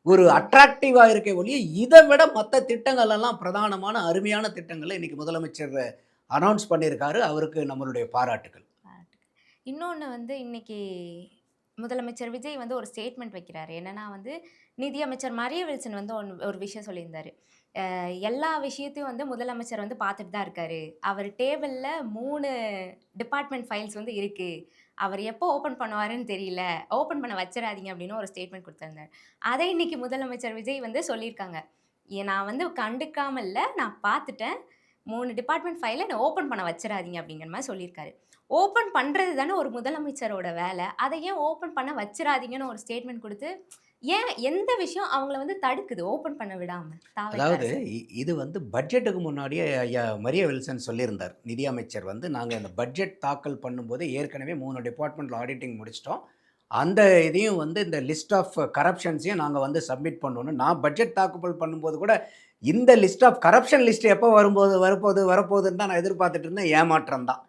B: ஒரு அட்ராக்டிவாக இருக்க ஒழிய இதை விட மற்ற திட்டங்கள் எல்லாம் பிரதானமான அருமையான திட்டங்களை இன்றைக்கி முதலமைச்சர் அனௌன்ஸ் பண்ணியிருக்காரு. அவருக்கு நம்மளுடைய பாராட்டுகள்.
A: இன்னொன்று வந்து இன்னைக்கு முதலமைச்சர் விஜய் வந்து ஒரு ஸ்டேட்மெண்ட் வைக்கிறாரு. என்னன்னா வந்து நிதியமைச்சர் மரிய வில்சன் வந்து ஒரு விஷயம் சொல்லியிருந்தாரு. எல்லா விஷயத்தையும் வந்து முதலமைச்சர் வந்து பார்த்துட்டு தான் இருக்காரு. அவர் டேபிளில் 3 டிபார்ட்மெண்ட் ஃபைல்ஸ் வந்து இருக்குது. அவர் எப்போ ஓப்பன் பண்ணுவாருன்னு தெரியல, ஓப்பன் பண்ண வச்சிடாதீங்க அப்படின்னு ஒரு ஸ்டேட்மெண்ட் கொடுத்துருந்தார். அதை இன்னைக்கு முதலமைச்சர் விஜய் வந்து சொல்லியிருக்காங்க. நான் வந்து கண்டுக்காமல் இல்லை, நான் பார்த்துட்டேன், 3 டிபார்ட்மெண்ட் ஃபைலை நான் ஓப்பன் பண்ண வச்சிடாதீங்க அப்படிங்கிற மாதிரி சொல்லியிருக்காரு. ஓப்பன் பண்ணுறது தானே ஒரு முதலமைச்சரோட வேலை. அதை ஏன் ஓப்பன் பண்ண வச்சிடாதீங்கன்னு ஒரு ஸ்டேட்மெண்ட் கொடுத்து ஏன் எந்த விஷயம் அவங்கள வந்து தடுக்குது ஓப்பன் பண்ண விடாமல்?
B: அதாவது இது வந்து பட்ஜெட்டுக்கு முன்னாடியே ஐயா மரிய வில்சன் சொல்லியிருந்தார். நிதியமைச்சர் வந்து நாங்கள் இந்த பட்ஜெட் தாக்கல் பண்ணும்போது ஏற்கனவே 3 டிபார்ட்மெண்ட்டில் ஆடிட்டிங் முடிச்சிட்டோம். அந்த இதையும் வந்து இந்த லிஸ்ட் ஆஃப் கரப்ஷன்ஸையும் நாங்கள் வந்து சப்மிட் பண்ணணும். நான் பட்ஜெட் தாக்கல் பண்ணும்போது கூட இந்த லிஸ்ட் ஆஃப் கரப்ஷன் லிஸ்ட் எப்போ வரப்போகுதுன்னு தான் நான் எதிர்பார்த்துட்டு இருந்தேன். ஏமாற்றம் தான்.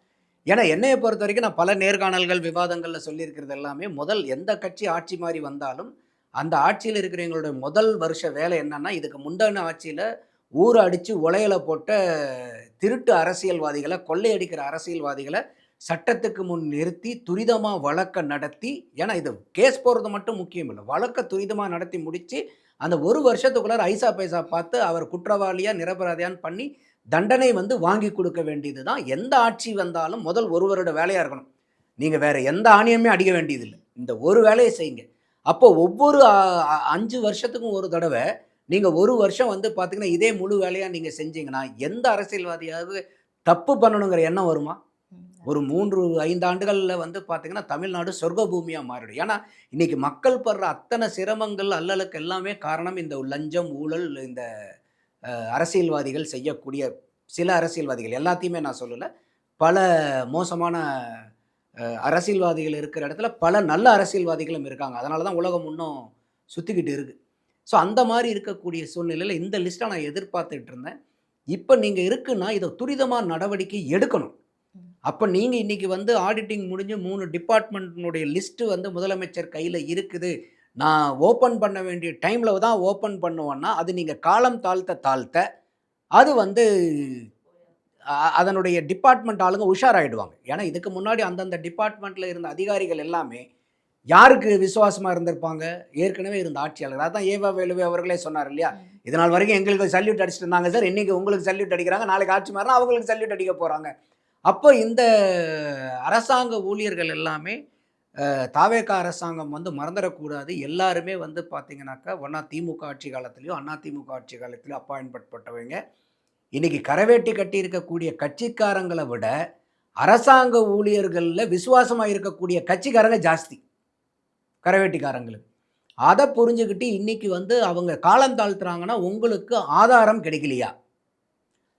B: ஏன்னா என்னையை பொறுத்த வரைக்கும் நான் பல நேர்காணல்கள் விவாதங்களில் சொல்லியிருக்கிறது எல்லாமே முதல் எந்த கட்சி ஆட்சி மாதிரி வந்தாலும் அந்த ஆட்சியில் இருக்கிறவங்களுடைய முதல் வருஷ வேலை என்னன்னா இதுக்கு முந்தான ஆட்சியில் ஊரை அடித்து உலையில போட்ட திருட்டு அரசியல்வாதிகளை, கொள்ளையடிக்கிற அரசியல்வாதிகளை சட்டத்துக்கு முன் நிறுத்தி துரிதமாக வழக்கை நடத்தி, ஏன்னா இது கேஸ் போகிறது மட்டும் முக்கியம் இல்லை, வழக்கை துரிதமாக நடத்தி முடித்து அந்த ஒரு வருஷத்துக்குள்ளார ஐசா பைசா பார்த்து அவர் குற்றவாளியாக நிரபராதியான்னு பண்ணி தண்டனை வந்து வாங்கி கொடுக்க வேண்டியது தான் எந்த ஆட்சி வந்தாலும் முதல் ஒரு வருட வேலையாக இருக்கணும். நீங்கள் வேறு எந்த ஆணையமே அடிக்க வேண்டியதில்லை, இந்த ஒரு வேலையை செய்யுங்க. அப்போ ஒவ்வொரு 5 வருஷத்துக்கும் ஒரு தடவை நீங்கள் ஒரு வருஷம் வந்து பார்த்தீங்கன்னா இதே முழு வேலையாக நீங்கள் செஞ்சீங்கன்னா எந்த அரசியல்வாதியாவது தப்பு பண்ணணுங்கிற எண்ணம் வருமா? ஒரு 3-5 ஆண்டுகளில் வந்து பார்த்தீங்கன்னா தமிழ்நாடு சொர்க்க பூமியாக மாறிடும். ஏன்னா இன்றைக்கி மக்கள் படுற அத்தனை சிரமங்கள் அல்லலுக்கு எல்லாமே காரணம் இந்த லஞ்சம், ஊழல், இந்த அரசியல்வாதிகள் செய்யக்கூடிய சில அரசியல்வாதிகள், எல்லாத்தையுமே நான் சொல்லலை, பல மோசமான அரசியல்வாதிகள் இருக்கிற இடத்துல பல நல்ல அரசியல்வாதிகளும் இருக்காங்க. அதனால தான் உலகம் இன்னும் சுற்றிக்கிட்டு இருக்குது. ஸோ அந்த மாதிரி இருக்கக்கூடிய சூழ்நிலையில் இந்த லிஸ்ட்டை நான் எதிர்பார்த்துட்டு இருந்தேன். இப்போ நீங்கள் இருக்குன்னா இதை துரிதமாக நடவடிக்கை எடுக்கணும். அப்போ நீங்கள் இன்றைக்கி வந்து ஆடிட்டிங் முடிஞ்சு 3 டிபார்ட்மெண்ட்டினுடைய லிஸ்ட்டு வந்து முதலமைச்சர் கையில் இருக்குது, நான் ஓப்பன் பண்ண வேண்டிய டைமில் தான் ஓப்பன் பண்ணுவேன்னா அது நீங்கள் காலம் தாழ்த்த அது வந்து அதனுடைய டிபார்ட்மெண்ட் ஆளுங்க உஷாராயிடுவாங்க. ஏன்னா இதுக்கு முன்னாடி அந்தந்த டிபார்ட்மெண்ட்டில் இருந்த அதிகாரிகள் எல்லாமே யாருக்கு விசுவாசமாக இருந்திருப்பாங்க? ஏற்கனவே இருந்த ஆட்சியாளர்கள். அதான் ஏவா வேலுவே அவர்களே சொன்னார் இல்லையா, இதனால் வரைக்கும் எங்களுக்கு சல்யூட் அடிச்சுட்டு இருந்தாங்க சார், இன்றைக்கி உங்களுக்கு சல்யூட் அடிக்கிறாங்க, நாளைக்கு ஆட்சி மாறினா அவங்களுக்கு சல்யூட் அடிக்க போகிறாங்க. அப்போ இந்த அரசாங்க ஊழியர்கள் எல்லாமே தாவேகா அரசாங்கம் வந்து மறந்துடக்கூடாது. எல்லாருமே வந்து பார்த்தீங்கன்னாக்கா, ஒண்ணா திமுக ஆட்சி காலத்திலயோ, அதிமுக ஆட்சி காலத்திலயோ அப்பாயின்ட்மென்ட் பட்டவங்க. இன்னைக்கு கரவேட்டி கட்டி இருக்கக்கூடிய கட்சிக்காரங்கள விட, அரசாங்க ஊழியர்கள்ல விசுவாசமா இருக்கக்கூடிய கட்சிக்காரங்க ஜாஸ்தி. கரவேட்டிக்காரங்களுக்கு. அத புரிஞ்சுகிட்டு இன்னைக்கு வந்து அவங்க காலம் தாழ்த்துறாங்கன்னா, உங்களுக்கு ஆதாரம் கிடைக்கலையா?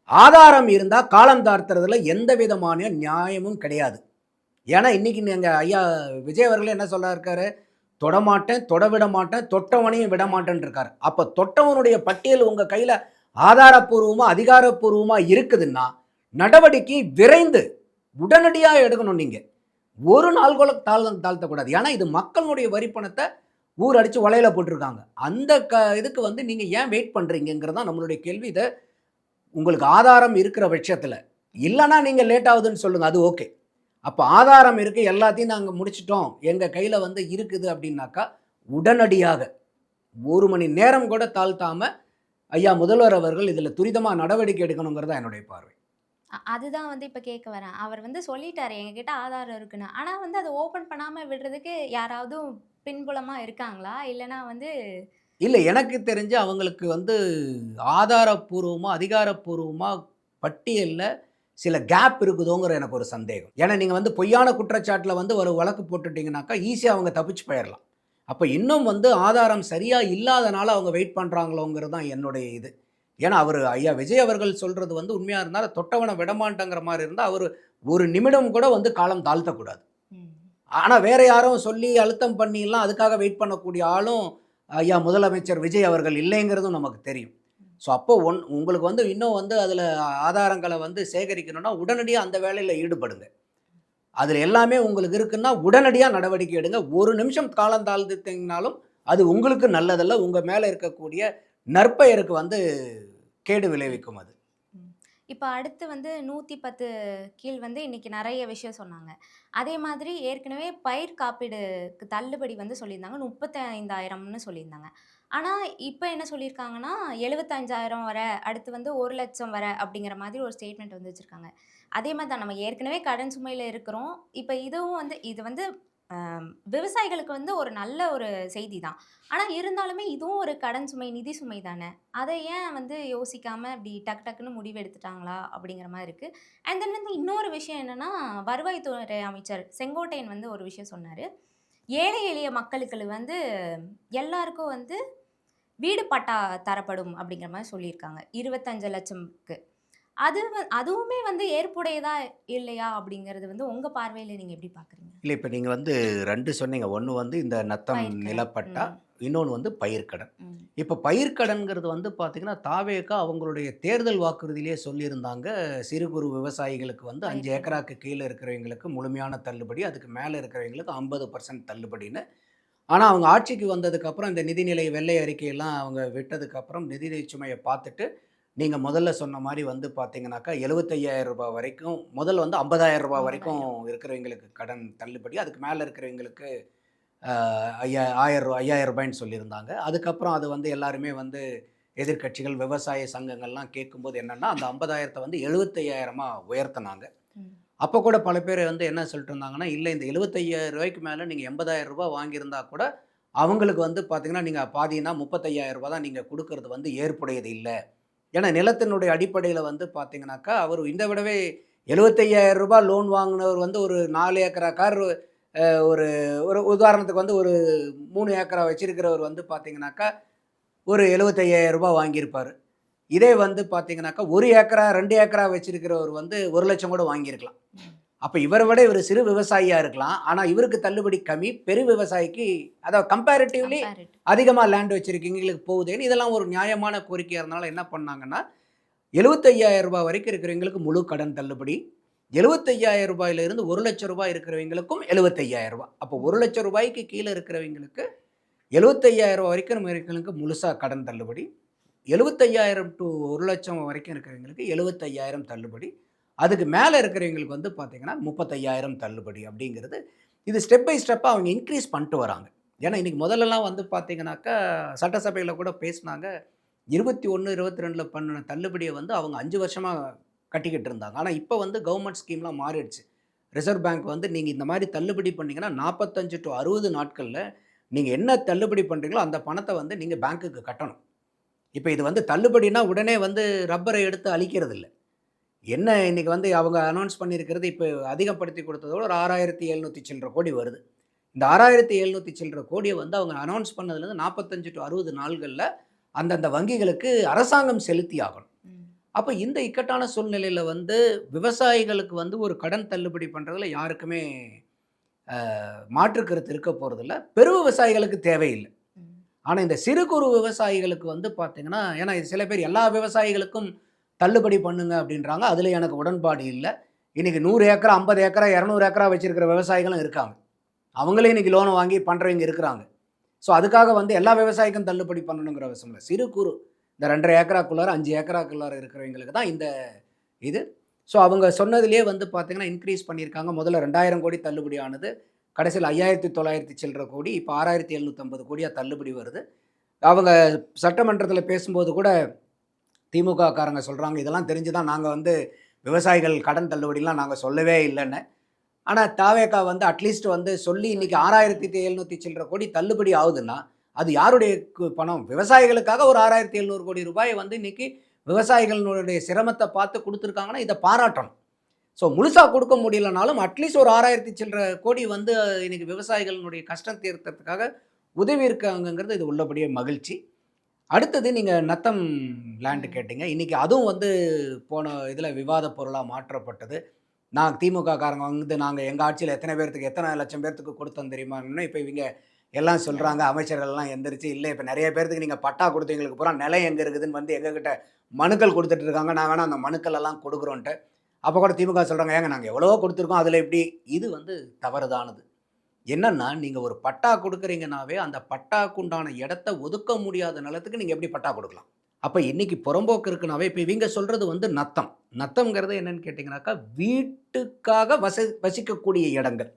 B: ஆதாரம் இருந்தா காலம் தாழ்த்துறதுல எந்த விதமான நியாயமும் கிடையாது. ஏன்னா, இன்னைக்கு நீங்க ஐயா விஜய் அவர்களே என்ன சொல்ல இருக்காரு? தொடமாட்டேன், தொட விட மாட்டேன், தொட்டவனையும் விடமாட்டேன்னு இருக்காரு. அப்ப தொட்டவனுடைய பட்டியல் உங்க கையில ஆதாரப்பூர்வமா, அதிகாரப்பூர்வமா இருக்குதுன்னா, நடவடிக்கை விரைந்து உடனடியா எடுக்கணும் நீங்க. ஒரு நாள் கூட தாழ்த்தக்கூடாது. ஏன்னா, இது மக்களுடைய வரி பணத்த ஊர் அடிச்சு வலையில போட்டுருக்காங்க. அந்த இதுக்கு வந்து நீங்க ஏன் வெயிட் பண்றீங்கங்கிறது தான் நம்மளுடைய கேள்வி. இத உங்களுக்கு ஆதாரம் இருக்கிற பட்சத்துல, இல்லன்னா நீங்க லேட் ஆகுதுன்னு சொல்லுங்க. அது ஓகே. அப்ப ஆதாரம் இருக்கு, எல்லாத்தையும் நாங்க முடிச்சுட்டோம். எங்க கையில வந்து இருக்குது அப்டின்னாக்கா, உடனடியாக 1 மணி நேரம் கூட தாழ்த்தாம, ஐயா முதல்வர் அவர்கள் இதுல துரிதமா நடவடிக்கை எடுக்கணுங்கிறது தான் என்னுடைய பார்வை.
A: அதுதான் வந்து இப்ப கேட்க வரேன். அவர் வந்து சொல்லிட்டாரு, எங்ககிட்ட ஆதாரம் இருக்குன்னு. ஆனா வந்து அத ஓப்பன் பண்ணாம விடுறதுக்கு யாராவது பின்புலமா இருக்காங்களா? இல்லன்னா வந்து
B: இல்ல எனக்கு தெரிஞ்சு அவங்களுக்கு வந்து ஆதாரப்பூர்வமா, அதிகாரப்பூர்வமா பட்டியல்ல சில கேப் இருக்குதோங்கிற எனக்கு ஒரு சந்தேகம். ஏன்னா நீங்க வந்து பொய்யான குற்றச்சாட்டுல வந்து ஒரு வழக்கு போட்டுட்டீங்கன்னாக்கா, ஈஸியா அவங்க தப்பிச்சு போயிரலாம். அப்ப இன்னும் வந்து ஆதாரம் சரியா இல்லாதனால அவங்க வெயிட் பண்றாங்களோங்கிறது தான் என்னுடைய இது. ஏன்னா அவரு ஐயா விஜய் அவர்கள் சொல்றது வந்து உண்மையா இருந்தா, தொட்டவன விடமாட்டேங்கிற மாரி இருந்தா, அவரு ஒரு நிமிடம் கூட வந்து காலம் தாழ்த்தக்கூடாது.
A: ம்.
B: ஆனா வேற யாரும் சொல்லி அழுத்தம் பண்ணிலாம் அதுக்காக வெயிட் பண்ணக்கூடிய ஆளும் ஐயா முதலமைச்சர் விஜய் அவர்கள் இல்லைங்கிறதும் நமக்கு தெரியும். ஸோ அப்போ உங்களுக்கு வந்து இன்னும் வந்து அதில ஆதாரங்கள வந்து சேகரிக்கணும்னா, உடனடியா அந்த வேலையில ஈடுபடுங்க. அதில எல்லாமே உங்களுக்கு இருக்குன்னா, உடனடியா நடவடிக்கை எடுங்க. ஒரு நிமிஷம் காலம் தாழ்த்திட்டீங்கனாலும், அது உங்களுக்கு நல்லதல்ல. உங்க மேல இருக்கக்கூடிய நற்பெயருக்கு வந்து கேடு விளைவிக்கும் அது.
A: ம். இப்ப அடுத்து வந்து 110 கீழ் வந்து இன்னைக்கு நெறைய விஷயம் சொன்னாங்க. அதே மாதிரி ஏற்கனவே பயிர் காப்பீடுக்கு தள்ளுபடி வந்து சொல்லியிருந்தாங்க. 35,000ன்னு சொல்லியிருந்தாங்க. ஆனா, இப்ப என்ன சொல்லியிருக்காங்கன்னா, 75,000 வர, அடுத்து வந்து 1,00,000 வர அப்படிங்கிற மாதிரி ஒரு ஸ்டேட்மெண்ட் வந்து வச்சிருக்காங்க. அதே மாரி தான் நம்ம ஏற்கனவே கடன் சுமையில இருக்கிறோம். இப்ப இதுவும் வந்து இது வந்து அ விவசாயிகளுக்கு வந்து ஒரு நல்ல ஒரு செய்தி தான். ஆனா இருந்தாலுமே இதுவும் ஒரு கடன் சுமை, நிதி சுமை தானே! அத ஏன் வந்து யோசிக்காம இப்டி டக்கு டக்குன்னு முடிவு எடுத்துட்டாங்களா? அப்படிங்கிற மாரி இருக்கு. அண்ட் தென் வந்து இன்னொரு விஷயம் என்னன்னா, வருவாய்த்துறை அமைச்சர் செங்கோட்டையன் வந்து ஒரு விஷயம் சொன்னாரு. ஏழை எளிய மக்களுக்கு வந்து எல்லாருக்கும் வந்து வீடு பட்டா தரப்படும் அப்படிங்கிற மாரி சொல்லியிருக்காங்க. 25,00,000க்கு. அதுவுமே வந்து ஏற்புடையதா இல்லையா? அப்படிங்கிறது வந்து உங்க பார்வையில நீங்க எப்படி பார்க்குறீங்க?
B: இல்ல இப்ப நீங்க வந்து 2 சொன்னீங்க. ஒண்ணு வந்து இந்த நத்தம்
A: பயிர்க்கடன்.
B: நிலப்பட்டா,
A: ம்.
B: இன்னொன்னு வந்து பயிர்க்கடன்.
A: ம்.
B: இப்ப பயிர்க்கடன்ங்கிறது வந்து பார்த்தீங்கன்னா, தாவேகா அவங்களுடைய தேர்தல் வாக்குறுதியிலேயே சொல்லியிருந்தாங்க. சிறு குறு விவசாயிகளுக்கு வந்து 5
A: பயிர்க்கடன்.
B: ஏக்கராக்கு கீழ இருக்கிறவங்களுக்கு முழுமையான தள்ளுபடி, அதுக்கு மேல இருக்கிறவங்களுக்கு 50% தள்ளுபடின்னு. ஆனா, அவங்க ஆட்சிக்கு வந்ததுக்கப்புறம் இந்த நிதிநிலை வெள்ளை அறிக்கையெல்லாம் அவங்க விட்டதுக்கப்புறம் நிதிநிலை சுமைய பார்த்துட்டு, நீங்க முதல்ல சொன்ன மாரி வந்து பார்த்தீங்கன்னாக்கா, ரூ. 75,000 வரைக்கும் முதல்ல வந்து ரூ. 50,000 வரைக்கும்
A: 50,000.
B: இருக்கிறவங்களுக்கு கடன் தள்ளுபடி. அதுக்கு மேல இருக்கிறவங்களுக்கு அ ஐயா ரூ. 5,000ன்னு சொல்லியிருந்தாங்க. அதுக்கப்புறம் அது வந்து எல்லாருமே வந்து எதிர்க்கட்சிகள், விவசாய சங்கங்கள்லாம் கேட்கும்போது என்னன்னா, அந்த 50,000த்த வந்து 75,000மா உயர்த்துனாங்க.
A: ம்.
B: அப்ப கூட பல பேர் வந்து என்ன சொல்லிட்டு இருந்தாங்கன்னா, இல்ல இந்த ரூ. 75,000க்கு மேல நீங்க ரூ. 80,000 வாங்கியிருந்தா கூட, அவங்களுக்கு வந்து பார்த்தீங்கன்னா, நீங்க பாதின்னா ரூ. 35,000 தான் நீங்க குடுக்கறது வந்து ஏற்புடையது இல்ல. ஏன்னா நிலத்தினுடைய அடிப்படையில வந்து பார்த்தீங்கன்னாக்கா, அவரு இத விடவே ரூ. 75,000 லோன் வாங்குனவர் வந்து ஒரு 4 ஏக்கரா ஒரு ஒரு உதாரணத்துக்கு வந்து ஒரு 3 ஏக்கரா வச்சிருக்கிறவர் வந்து பார்த்தீங்கன்னாக்கா, ஒரு ரூ. 75,000 வாங்கியிருப்பாரு. இதே வந்து பார்த்தீங்கன்னாக்கா, 1 ஏக்கரா, 2 ஏக்கரா வச்சிருக்கிறவர் வந்து 1,00,000 கூட வாங்கியிருக்கலாம்.
A: ம்.
B: அப்ப இவர விட இவரு சிறு விவசாயியா இருக்கலாம். ஆனா, இவருக்கு தள்ளுபடி கம்மி. பெரு விவசாயிக்கு அதாவது கம்பேரிட்டிவ்லி
A: கம்பேரிட்டிவ்.
B: அதிகமா லேண்ட் வச்சிருக்கீங்களுக்கு போகுதேன்னு, இதெல்லாம் ஒரு நியாயமான கோரிக்கையா இருந்தனால என்ன பண்ணாங்கன்னா, ரூ. 75,000 வரைக்கும் இருக்கிறவங்களுக்கு முழு கடன் தள்ளுபடி. ரூ. 75,000லிருந்து ரூ. 1,00,000 இருக்கிறவங்களுக்கும் ரூ. 75,000. அப்போ ரூ. 1,00,000க்கு கீழ இருக்கிறவங்களுக்கு ரூ. 75,000 வரைக்கும் இருக்கிறவங்களுக்கு முழுசா கடன் தள்ளுபடி. 75,000 டூ 1,00,000 வரைக்கும் இருக்கிறவங்களுக்கு 75,000 தள்ளுபடி. அதுக்கு மேல இருக்கிறவங்களுக்கு வந்து பார்த்தீங்கன்னா, 35,000 தள்ளுபடி அப்படிங்கிறது, இது ஸ்டெப் பை ஸ்டெப்பா அவங்க இன்கிரீஸ் பண்ணிட்டு வராங்க. ஏன்னா, இன்னைக்கு முதல்லலாம் வந்து பார்த்தீங்கன்னாக்கா, சட்டசபையில கூட பேசினாங்க. 21, 22ல பண்ணுன தள்ளுபடிய வந்து அவங்க 5 வருஷமா கட்டிக்கிட்டு இருந்தாங்க. ஆனா இப்ப வந்து கவர்மெண்ட் ஸ்கீம்லாம் மாறிடுச்சு. ரிசர்வ் பேங்க் வந்து நீங்க இந்த மாரி தள்ளுபடி பண்ணீங்கன்னா, 45 டூ 60 நாட்கள்ல நீங்க என்ன தள்ளுபடி பண்றீங்களோ, அந்த பணத்த வந்து நீங்க பேங்க்குக்கு கட்டணும். இப்ப இது வந்து தள்ளுபடின்னா உடனே வந்து ரப்பர எடுத்து அழிக்கிறதில்ல. என்ன இன்னைக்கு வந்து அவங்க அனவுன்ஸ் பண்ணியிருக்கிறது, இப்ப அதிகப்படுத்தி கொடுத்ததோட ஒரு 6,700 சில்லற கோடி வருது. இந்த 6,700 சில்லற கோடிய வந்து அவங்க அனவுன்ஸ் பண்ணதுலேருந்து 45 டூ 60 நாள்கள்ல அந்தந்த வங்கிகளுக்கு அரசாங்கம் செலுத்தி ஆகணும்.
A: ம்.
B: அப்ப இந்த இக்கட்டான சூழ்நிலையில வந்து விவசாயிகளுக்கு வந்து ஒரு கடன் தள்ளுபடி பண்றதுல யாருக்குமே அ மாற்று கருத்து இருக்க போறதில்ல. பெரு விவசாயிகளுக்கு தேவையில்ல.
A: ம்.
B: ஆனா இந்த சிறு குறு விவசாயிகளுக்கு வந்து பார்த்தீங்கன்னா, ஏன்னா இது சில பேர் எல்லா விவசாயிகளுக்கும் தள்ளுபடி பண்ணுங்க அப்படின்றாங்க. அதுல எனக்கு உடன்பாடு இல்ல. இன்னைக்கு 100 ஏக்கரா, 50 ஏக்கரா, 200 ஏக்கரா வச்சிருக்கிற விவசாயிகளும் இருக்காங்க. அவங்களே இன்னைக்கு லோன் வாங்கி பண்றவங்க இருக்கிறாங்க. ஸோ அதுக்காக வந்து எல்லா விவசாயிக்கும் தள்ளுபடி பண்ணணுங்கிற அவசியம் இல்ல. சிறு குறு இந்த 2 1/2 ஏக்கராக்குள்ளார, 5 ஏக்கராக்குள்ளார இருக்கிறவங்களுக்கு தான் இந்த இது. ஸோ அவங்க சொன்னதிலேயே வந்து பார்த்தீங்கன்னா, இன்கிரீஸ் பண்ணியிருக்காங்க. முதல்ல 2,000 கோடி தள்ளுபடி ஆனது. கடைசியில 5,900 சில்லற கோடி, இப்ப 6,750 கோடியா தள்ளுபடி வருது. அவங்க சட்டமன்றத்தில பேசும்போது கூட திமுக காரங்க சொல்றாங்க, இதெல்லாம் தெரிஞ்சு தான் நாங்க வந்து விவசாயிகள் கடன் தள்ளுபடிலாம் நாங்க சொல்லவே இல்லன்னு. ஆனா தாவேகா வந்து அட்லீஸ்ட் வந்து சொல்லி இன்னைக்கு 6,700 சில்லற கோடி தள்ளுபடி ஆகுதுன்னா, அது யாருடைய பணம்? விவசாயிகளுக்காக ஒரு 6,700 கோடி ரூபாய வந்து இன்னைக்கு விவசாயிகளுடைய சிரமத்த பார்த்து குடுத்துருக்காங்கன்னா, இத பாராட்டணும். ஸோ முழுசா குடுக்க முடியலனாலும் அட்லீஸ்ட் ஒரு 6,000 சில்லற கோடி வந்து இன்னைக்கு விவசாயிகளினுடைய கஷ்டம் தீர்த்ததுக்காக உதவி இருக்காங்கங்கிறது இது உள்ளபடியே மகிழ்ச்சி. அடுத்தது நீங்க நத்தம் லேண்ட்
A: ம்.
B: கேட்டீங்க. இன்னைக்கு அதுவும் வந்து போன இதுல விவாத பொருளா மாற்றப்பட்டது. நான் திமுக காரங்க வந்து நாங்க எங்க ஆட்சியில எத்தன பேர்த்துக்கு, எத்தன லட்சம் பேர்த்துக்கு குடுத்தோம் தெரியுமான்னு இப்ப இவங்க எல்லாம் சொல்றாங்க. அமைச்சர்கள்லாம் எந்திரிச்சு, இல்ல இப்ப நெறைய பேர்த்துக்கு நீங்க பட்டா குடுத்தவங்களுக்கு பூரா நிலம் எங்க இருக்குதுன்னு வந்து எங்ககிட்ட மனுக்கள் குடுத்துட்டு இருக்காங்க. நான் வேணா அந்த மனுக்கள் எல்லாம் குடுக்குறோன்ட்டு. அப்ப கூட திமுக சொல்றாங்க, ஏங்க நாங்க எவ்வளவோ குடுத்துருக்கோம். அதுல எப்படி? இது வந்து தவறுதானது. என்னன்னா, நீங்க ஒரு பட்டா குடுக்குறீங்கன்னாவே, அந்த பட்டாக்கு உண்டான இடத்த ஒதுக்க முடியாத நிலத்துக்கு நீங்க எப்படி பட்டா குடுக்கலாம்? அப்ப இன்னைக்கு புறம்போக்கு இருக்குனாவே, இப்ப இவங்க சொல்றது வந்து நத்தம். நத்தம்ங்கிறது என்னன்னு கேட்டீங்கன்னாக்கா, வீட்டுக்காக வசிக்கக்கூடிய இடங்கள்.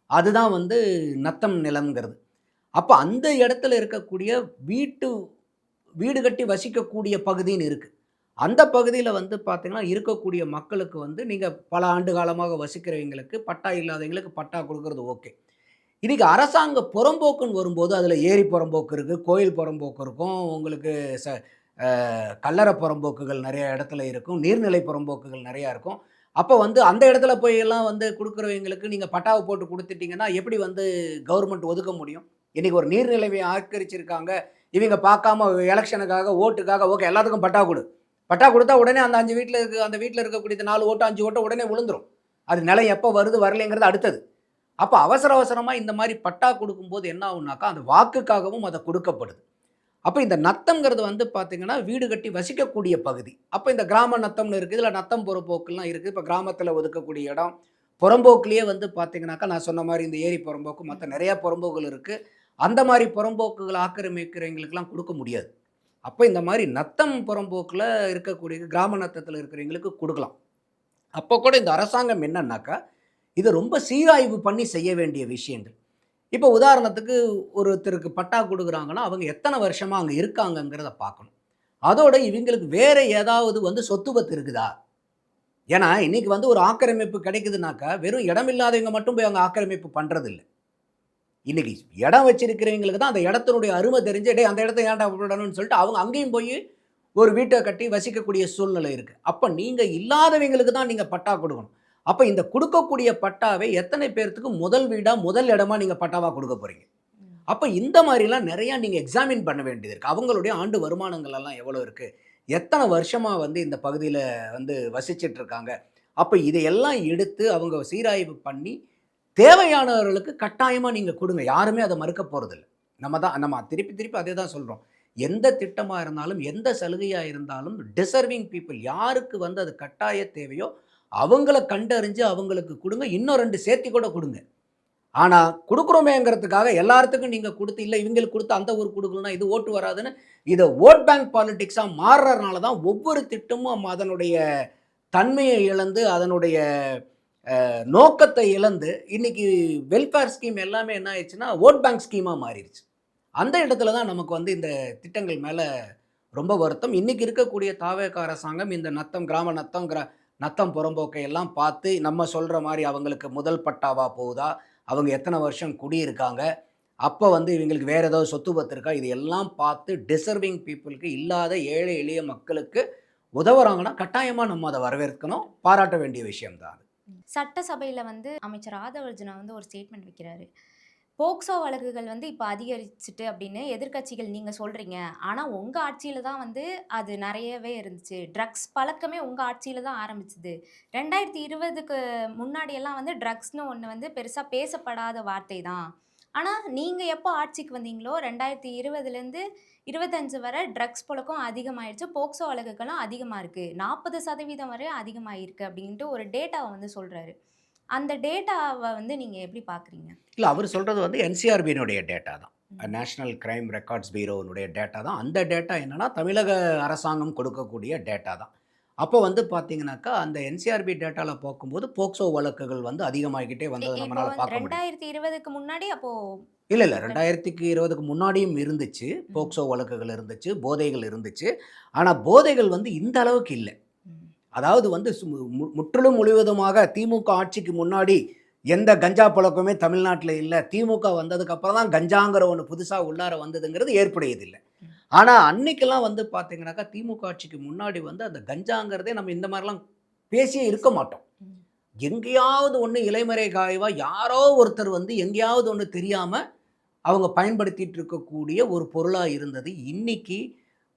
B: அதுதான் வந்து நத்தம் நிலம்ங்கிறது. அப்ப அந்த இடத்துல இருக்கக்கூடிய வீட்டு வீடு கட்டி வசிக்கக்கூடிய பகுதின்னு இருக்கு. அந்த பகுதியில வந்து பார்த்தீங்கன்னா, இருக்கக்கூடிய மக்களுக்கு வந்து நீங்க பல ஆண்டு காலமாக வசிக்கிறவங்களுக்கு, பட்டா இல்லாதவங்களுக்கு பட்டா குடுக்குறது ஓகே. இன்னைக்கு அரசாங்க புறம்போக்குன்னு வரும்போது, அதில ஏரி புறம்போக்கு இருக்கு, கோயில் புறம்போக்கு இருக்கும், உங்களுக்கு ச அ கல்லற புறம்போக்குகள் நெறைய இடத்துல இருக்கும், நீர்நிலை புறம்போக்குகள் நெறையா இருக்கும். அப்ப வந்து அந்த இடத்துல போய் எல்லாம் வந்து குடுக்குறவங்களுக்கு நீங்க பட்டாவ போட்டு குடுத்துட்டீங்கன்னா, எப்படி வந்து கவர்மெண்ட் ஒதுக்க முடியும்? இன்னைக்கு ஒரு நீர்நிலைவை ஆக்கிரமிச்சிருக்காங்க. இவங்க பார்க்காம எலக்ஷனுக்காக, ஓட்டுக்காக ஓகே எல்லாத்துக்கும் பட்டா குடு. பட்டா குடுத்தா உடனே அந்த 5 வீட்ல அந்த வீட்ல இருக்கக்கூடிய 4 ஓட்டு, 5 ஓட்டு உடனே விழுந்துரும். அது நிலம் எப்ப வருது, வரலைங்கிறது அடுத்தது. அப்ப அவசர அவசரமா இந்த மாரி பட்டா குடுக்கும்போது என்ன ஆகும்னாக்கா, அந்த வாக்குக்காகவும் அது குடுக்கப்படுது. அப்ப இந்த நத்தம்ங்கிறது வந்து பார்த்தீங்கன்னா, வீடு கட்டி வசிக்கக்கூடிய பகுதி. அப்ப இந்த கிராம நத்தம்னு இருக்கு. இதுல நத்தம் புறம்போக்குலாம் இருக்கு. இப்ப கிராமத்துல ஒதுக்கக்கூடிய இடம். புறம்போக்குலயே வந்து பார்த்தீங்கன்னாக்கா, நான் சொன்ன மாரி இந்த ஏரி புறம்போக்கு, மத்த
A: ம்.
B: நெறைய புறம்போக்குகள் இருக்கு. அந்த மாரி புறம்போக்குகள ஆக்கிரமிக்கிறவங்களுக்கெல்லாம் குடுக்க முடியாது. அப்ப இந்த மாரி நத்தம் புறம்போக்குல இருக்கக்கூடிய கிராம நத்தத்துல இருக்கிறவங்களுக்கு குடுக்கலாம். அப்ப கூட இந்த அரசாங்கம் என்னன்னாக்கா, இத ரொம்ப சீராய்வு பண்ணி செய்ய வேண்டிய விஷயங்கள். இப்ப உதாரணத்துக்கு ஒருத்தருக்கு பட்டா குடுக்குறாங்கன்னா, அவங்க எத்தன வருஷமா அங்க இருக்காங்கங்கிறத பார்க்கணும். அதோட இவங்களுக்கு வேற ஏதாவது வந்து சொத்து பத்து இருக்குதா? ஏன்னா, இன்னைக்கு வந்து ஒரு ஆக்கிரமிப்பு கிடைக்குதுனாக்கா, வெறும் இடம் இல்லாதவங்க மட்டும் போய் அங்க ஆக்கிரமிப்பு பண்றதில்ல. இன்னைக்கு இடம் வச்சிருக்கிறவங்களுக்கு தான் அந்த இடத்தினுடைய அரும தெரிஞ்சு, "டேய் அந்த இடத்த ஏன்டா விடணும்னு" சொல்லிட்டு அவங்க அங்கேயும் போயி ஒரு வீட்ட கட்டி வசிக்கக்கூடிய சூழ்நிலை இருக்கு. அப்ப நீங்க இல்லாதவங்களுக்கு தான் நீங்க பட்டா குடுக்கணும். அப்ப இந்த குடுக்கக்கூடிய பட்டாவை எத்தனை பேர்த்துக்கு முதல் வீடா, முதல் இடமா நீங்க பட்டாவா குடுக்க போறீங்க?
A: ம்.
B: அப்ப இந்த மாரிலாம் நெறைய நீங்க எக்ஸாமின் பண்ண வேண்டியது இருக்கு. அவங்களுடைய ஆண்டு வருமானங்கள் எல்லாம் எவ்வளோ இருக்கு? எத்தன வருஷமா வந்து இந்த பகுதியில வந்து வசிச்சுட்டு இருக்காங்க? அப்ப இதையெல்லாம் எடுத்து அவங்க சீராய்வு பண்ணி, தேவையானவர்களுக்கு கட்டாயமா நீங்க குடுங்க. யாருமே அத மறுக்க போறதில்ல. நம்ம திருப்பி திருப்பி அதே தான் சொல்றோம். எந்த திட்டமா இருந்தாலும், எந்த சலுகையா இருந்தாலும் டிசர்விங் பீப்பிள் யாருக்கு வந்து அது கட்டாய தேவையோ, அவங்கள கண்டறிஞ்சு அவங்களுக்கு குடுங்க. இன்னும் 2 சேர்த்தி கூட குடுங்க. ஆனா, குடுக்குறோமேங்கிறதுக்காக எல்லாத்துக்கும் நீங்க குடுத்து, இல்ல இவங்களுக்கு குடுத்து அந்த ஊருக்கு குடுக்கலன்னா இது ஓட்டு வராதுன்னு, இத வோட் பேங்க் பாலிடிக்ஸா மாறுறதுனால தான் ஒவ்வொரு திட்டமும் அதனுடைய தன்மைய இழந்து, அதனுடைய நோக்கத்த இழந்து, இன்னைக்கு வெல்ஃபேர் ஸ்கீம் எல்லாமே என்ன ஆயிருச்சுன்னா, வோட் பேங்க் ஸ்கீமா மாறிருச்சு. அந்த இடத்துல தான் நமக்கு வந்து இந்த திட்டங்கள் மேல ரொம்ப வருத்தம். இன்னைக்கு இருக்கக்கூடிய தாவேகா அரசாங்கம் இந்த நத்தம், கிராம நத்தம், நத்தம் புறம்போக்கை எல்லாம் பார்த்து நம்ம சொல்கிற மாதிரி அவங்களுக்கு முதல் பட்டாவா போகுதா, அவங்க எத்தனை வருஷம் குடியிருக்காங்க, அப்போ வந்து இவங்களுக்கு வேறு ஏதாவது சொத்து பத்து இருக்கா, இது எல்லாம் பார்த்து டிசர்விங் பீப்புளுக்கு இல்லாத ஏழை எளிய மக்களுக்கு உதவுறாங்கன்னா கட்டாயமாக நம்ம அதை வரவேற்கணும், பாராட்ட வேண்டிய விஷயம் தான் அது.
A: சட்டசபையில வந்து அமைச்சர் ஆதவ் அர்ஜுனா வந்து ஒரு ஸ்டேட்மெண்ட் வைக்கிறாரு. போக்சோ வழக்குகள் வந்து இப்ப அதிகரிச்சுட்டு அப்படின்னு எதிர்க்கட்சிகள் நீங்க சொல்றீங்க. ஆனா உங்க ஆட்சியில தான் வந்து அது நெறையவே இருந்துச்சு. ட்ரக்ஸ் பழக்கமே உங்க ஆட்சியில தான் ஆரம்பிச்சது. 2020க்கு முன்னாடியெல்லாம் வந்து ட்ரக்ஸ்ன்னு ஒண்ணு வந்து பெருசா பேசப்படாத வார்த்தை தான். ஆனா நீங்க எப்போ ஆட்சிக்கு வந்தீங்களோ 2020லேருந்து 25 வரை ட்ரக்ஸ் புழக்கம் அதிகமாயிருச்சு. போக்சோ வழக்குகளும் அதிகமா இருக்கு. 40% வரை அதிகமாயிருக்கு அப்படின்ட்டு ஒரு டேட்டாவ வந்து சொல்றாரு. அந்த டேட்டாவ வந்து நீங்க எப்படி பார்க்குறீங்க?
B: இல்ல அவர் சொல்றது வந்து என்சிஆர்பியினுடைய டேட்டா தான்.
A: ம்.
B: நேஷனல் கிரைம் ரெக்கார்ட்ஸ் பியூரோவினுடைய டேட்டா தான். அந்த டேட்டா என்னன்னா, தமிழக அரசாங்கம் கொடுக்கக்கூடிய டேட்டா தான். அப்போ வந்து பார்த்தீங்கன்னாக்கா, அந்த என்சிஆர்பி டேட்டால பார்க்கும்போது, போக்சோ வழக்குகள் வந்து அதிகமாகிக்கிட்டே வந்தத
A: இப்போ
B: நம்மனால
A: வந்து
B: பார்க்க முடியுது.
A: 2020க்கு முன்னாடி அப்போ
B: இல்ல.
A: ட்ர
B: 2020க்கு முன்னாடியும் இருந்துச்சு.
A: ம்.
B: போக்சோ வழக்குகள் இருந்துச்சு, போதைகள் இருந்துச்சு. ஆனா போதைகள் வந்து இந்த அளவுக்கு இல்ல.
A: ம்.
B: அதாவது வந்து முற்றிலும் முழுவதுமாக திமுக ஆட்சிக்கு முன்னாடி எந்த கஞ்சா பழக்கமே தமிழ்நாட்டில இல்ல. திமுக வந்ததுக்கு அப்புறம் தான் கஞ்சாங்கிற ஒண்ணு புதுசா உள்ளார வந்ததுங்கிறது ஏற்புடையதில்ல.
A: ம்.
B: ஆனா அன்னைக்கெல்லாம் வந்து பார்த்தீங்கன்னாக்கா, திமுக ஆட்சிக்கு முன்னாடி வந்து அந்த கஞ்சாங்கிறதே நம்ம இந்த மாரிலாம் பேசியே இருக்க மாட்டோம்.
A: ம்.
B: எங்கேயாவது ஒண்ணு இலைமறை காயவா யாரோ ஒருத்தர் வந்து எங்கேயாவது ஒண்ணு தெரியாம அவங்க பயன்படுத்திட்டு இருக்கக்கூடிய ஒரு பொருளா இருந்தது. இன்னைக்கு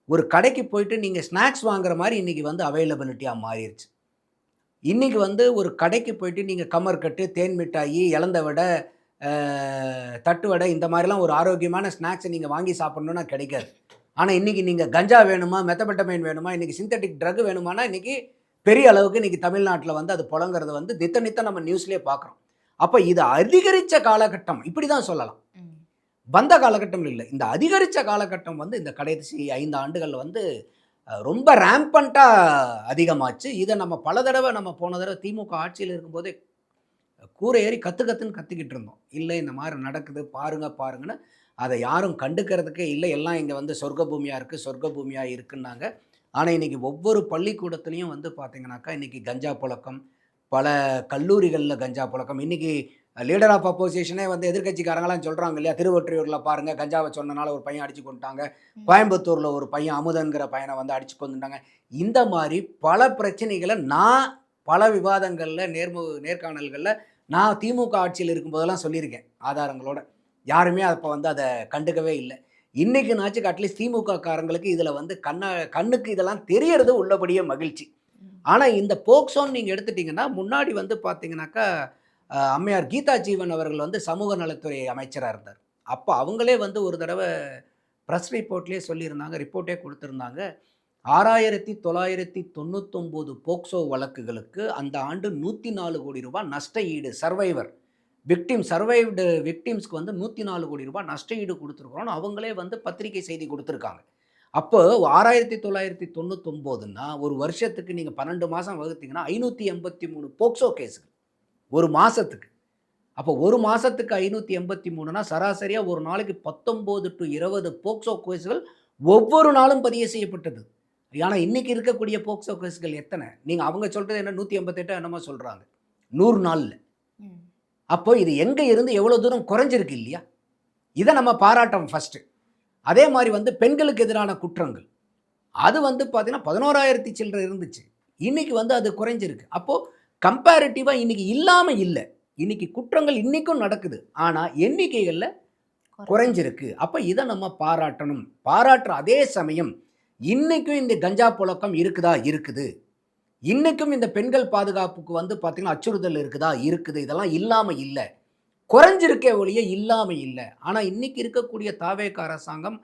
B: ஒரு கடைக்கு போயிட்டு நீங்க ஸ்நாக்ஸ் வாங்குற மாரி இன்னைக்கு வந்து அவைலபிலிட்டியா மாறிருச்சு. இன்னைக்கு வந்து ஒரு கடைக்கு போயிட்டு நீங்க கமர்கட்டு, தேன் மிட்டாயி, எலந்த வடை, அ தட்டு வடை இந்த மாரிலாம் ஒரு ஆரோக்கியமான ஸ்நாக்ஸ நீங்க வாங்கி சாப்பிடணும்னா கிடைக்காது. ஆனா இன்னைக்கு நீங்க கஞ்சா வேணுமா, மெத்தபெட்டமைன் வேணுமா, இன்னைக்கு சிந்தெடிக் ட்ரக் வேணுமானா, இன்னைக்கு பெரிய அளவுக்கு இன்னைக்கு தமிழ்நாட்டுல வந்து அது புழங்குறத வந்து நித்த நித்தம் நம்ம நியூஸ்லயே பார்க்குறோம். அப்ப இது அதிகரிச்ச காலகட்டம் இப்படி தான் சொல்லலாம்.
A: ம்.
B: வந்த காலகட்டம் இல்ல. இந்த அதிகரிச்ச காலகட்டம் வந்து இந்த கடைசி 5 ஆண்டுகள்ல வந்து ரொம்ப ரேம்பன்ட்டா அதிகமாச்சு. இத நம்ம பல தடவ நம்ம போன தடவ திமுக ஆட்சியில இருக்கும்போதே கூரை ஏறி கத்து கத்துன்னு கத்திக்கிட்டு இருந்தோம். இல்ல இந்த மாரி நடக்குது பாருங்க, பாருங்கன்னு. அத யாரும் கண்டுக்கிறதுக்கே இல்ல. எல்லாம் இங்க வந்து சொர்க்க பூமியா இருக்கு, சொர்க்க பூமியா இருக்குன்னாங்க. ஆனா, இன்னைக்கு ஒவ்வொரு பள்ளிக்கூடத்திலயும் வந்து பார்த்தீங்கன்னாக்கா, இன்னைக்கு கஞ்சா புழக்கம், பல கல்லூரிகள்ல கஞ்சா புழக்கம். இன்னைக்கு லீடர் ஆஃப் அப்போசிஷனே வந்து எதிர்க்கட்சிக்காரங்கலாம் சொல்றாங்க இல்லையா? திருவொற்றியூர்ல பாருங்க கஞ்சாவ சொன்னனால ஒரு பையன் அடிச்சு கொன்னுட்டாங்க.
A: ம்.
B: கோயம்புத்தூர்ல ஒரு பையன் அமுதன்கிற பையன வந்து அடிச்சு கொன்னுட்டாங்க. இந்த மாரி பல பிரச்சனைகள நான் பல விவாதங்கள்ல, நேர்காணல்கள்ல நான் திமுக ஆட்சியில இருக்கும்போதெல்லாம் சொல்லியிருக்கேன். ஆதாரங்களோட. யாருமே அப்ப வந்து அத கண்டுக்கவே இல்ல. இன்னைக்குனாச்சும் அட்லீஸ்ட் திமுக காரங்களுக்கு இதுல வந்து கண்ணுக்கு இதெல்லாம் தெரியறது உள்ளபடியே மகிழ்ச்சி.
A: ம்.
B: ஆனா இந்த போக்சோன்னு நீங்க எடுத்துட்டீங்கன்னா, முன்னாடி வந்து பார்த்தீங்கன்னாக்கா, அம்மையார் கீதா ஜீவன் அவர்கள் வந்து சமூக நலத்துறை அமைச்சரா இருந்தார். அப்ப அவங்களே வந்து ஒரு தடவ பிரஸ் ரிப்போர்ட்லயே சொல்லியிருந்தாங்க, ரிப்போர்ட்டே குடுத்திருந்தாங்க. 6,999 போக்சோ வழக்குகளுக்கு அந்த ஆண்டு ரூ. 104 கோடி நஷ்ட ஈடு சர்வைவ்டு விக்டிம்ஸ்க்கு வந்து ரூ. 104 கோடி நஷ்ட ஈடு குடுத்துருக்கிறோம்னு அவங்களே வந்து பத்திரிகை செய்தி குடுத்துருக்காங்க. அப்போ 6,999ன்னா ஒரு வருஷத்துக்கு நீங்க 12 மாசம் வகுத்தீங்கன்னா 583 போக்சோ கேஸ்கள். ஒரு மாசத்துக்கு. அப்போ ஒரு மாசத்துக்கு 583ன்னா சராசரியா ஒரு நாளைக்கு 19 டூ 20 போக்சோ கேஸ்கள் ஒவ்வொரு நாளும் பதிவு செய்யப்பட்டது. ஆனா இன்னைக்கு இருக்கக்கூடிய போக்சோ கேஸ்கள் எத்தன? நீங்க அவங்க சொல்றது என்ன 188 என்னமோ சொல்றாங்க. 100 நாள்ல.
A: ம்.
B: அப்போ இது எங்க இருந்து எவ்வளோ தூரம் குறைஞ்சிருக்கு இல்லையா? இத நம்ம பாராட்டணும் ஃபர்ஸ்ட்டு. அதே மாரி வந்து பெண்களுக்கு எதிரான குற்றங்கள். அது வந்து பார்த்தீங்கன்னா 11,000 சில்ற இருந்துச்சு. இன்னைக்கு வந்து அது குறைஞ்சிருக்கு. அப்போ கம்பேரிட்டிவா இன்னைக்கு இல்லாம இல்ல. இன்னைக்கு குற்றங்கள் இன்னைக்கும் நடக்குது. ஆனா எண்ணிக்கைகள்ல
A: குறைஞ்சிருக்கு.
B: குறைஞ்சிருக்கு. அப்ப இத நம்ம பாராட்டணும். பாராட்டுற அதே சமயம் இன்னைக்கும் இந்த கஞ்சா புழக்கம் இருக்குதா? இருக்குது. இன்னைக்கும் இந்த பெண்கள் பாதுகாப்புக்கு வந்து பார்த்தீங்கன்னா, அச்சுறுத்தல் இருக்குதா? இருக்குது. இதெல்லாம் இல்லாம இல்ல. குறைஞ்சிருக்கே ஒழிய இல்லாம இல்ல. ஆனா இன்னைக்கு இருக்கக்கூடிய தாவேகா அரசாங்கம்,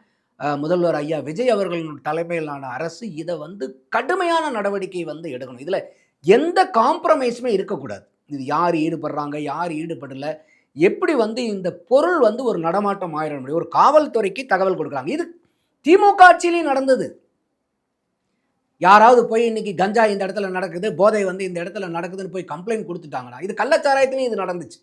B: முதல்வர் ஐயா விஜய் அவர்களின் தலைமையிலான அரசு இத வந்து கடுமையான நடவடிக்கை வந்து எடுக்கணும். இதுல எந்த காம்ப்ரமைஸுமே இருக்கக்கூடாது. இது யார் ஈடுபடுறாங்க, யார் ஈடுபடல. எப்படி வந்து இந்த பொருள் வந்து ஒரு நடமாட்டம் ஆயிட முடியும். ஒரு காவல்துறைக்கு தகவல் குடுக்குறாங்க. இது திமுக ஆட்சியிலயும் நடந்தது. யாராவது போய் இன்னைக்கு கஞ்சா இந்த இடத்துல நடக்குது, போதை வந்து இந்த இடத்துல நடக்குதுன்னு போய் கம்ப்ளைண்ட் குடுத்துட்டாங்கன்னா, இது கள்ளச்சாராயத்திலயும் இது நடந்துச்சு.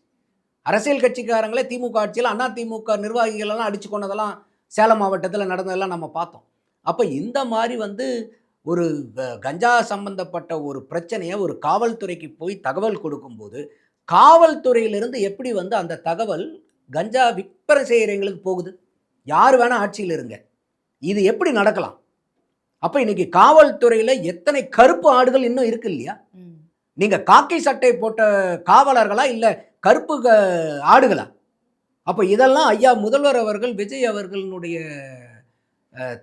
B: அரசியல் கட்சிக்காரங்களே திமுக ஆட்சியில அதிமுக நிர்வாகிகள் எல்லாம் அடிச்சு கொன்னதெல்லாம் சேலம் மாவட்டத்தில நடந்ததெல்லாம் நம்ம பார்த்தோம். அப்ப இந்த மாரி வந்து ஒரு கஞ்சா சம்பந்தப்பட்ட ஒரு பிரச்சனையை ஒரு காவல்துறைக்கு போய் தகவல் கொடுக்கும்போது, காவல்துறையிலிருந்து எப்படி வந்து அந்த தகவல் கஞ்சா விற்பனை செய்கிறவங்களுக்கு போகுது? யார் வேணா ஆட்சியில் இருங்க. இது எப்படி நடக்கலாம்? அப்ப இன்னைக்கு காவல்துறையில எத்தனை கருப்பு ஆடுகள் இன்னும் இருக்கு இல்லையா? நீங்க காக்கி சட்டை போட்ட காவலர்களா? இல்ல கருப்பு ஆடுகளா? அப்ப இதெல்லாம் ஐயா முதல்வர் அவர்கள், விஜய் அவர்களுடைய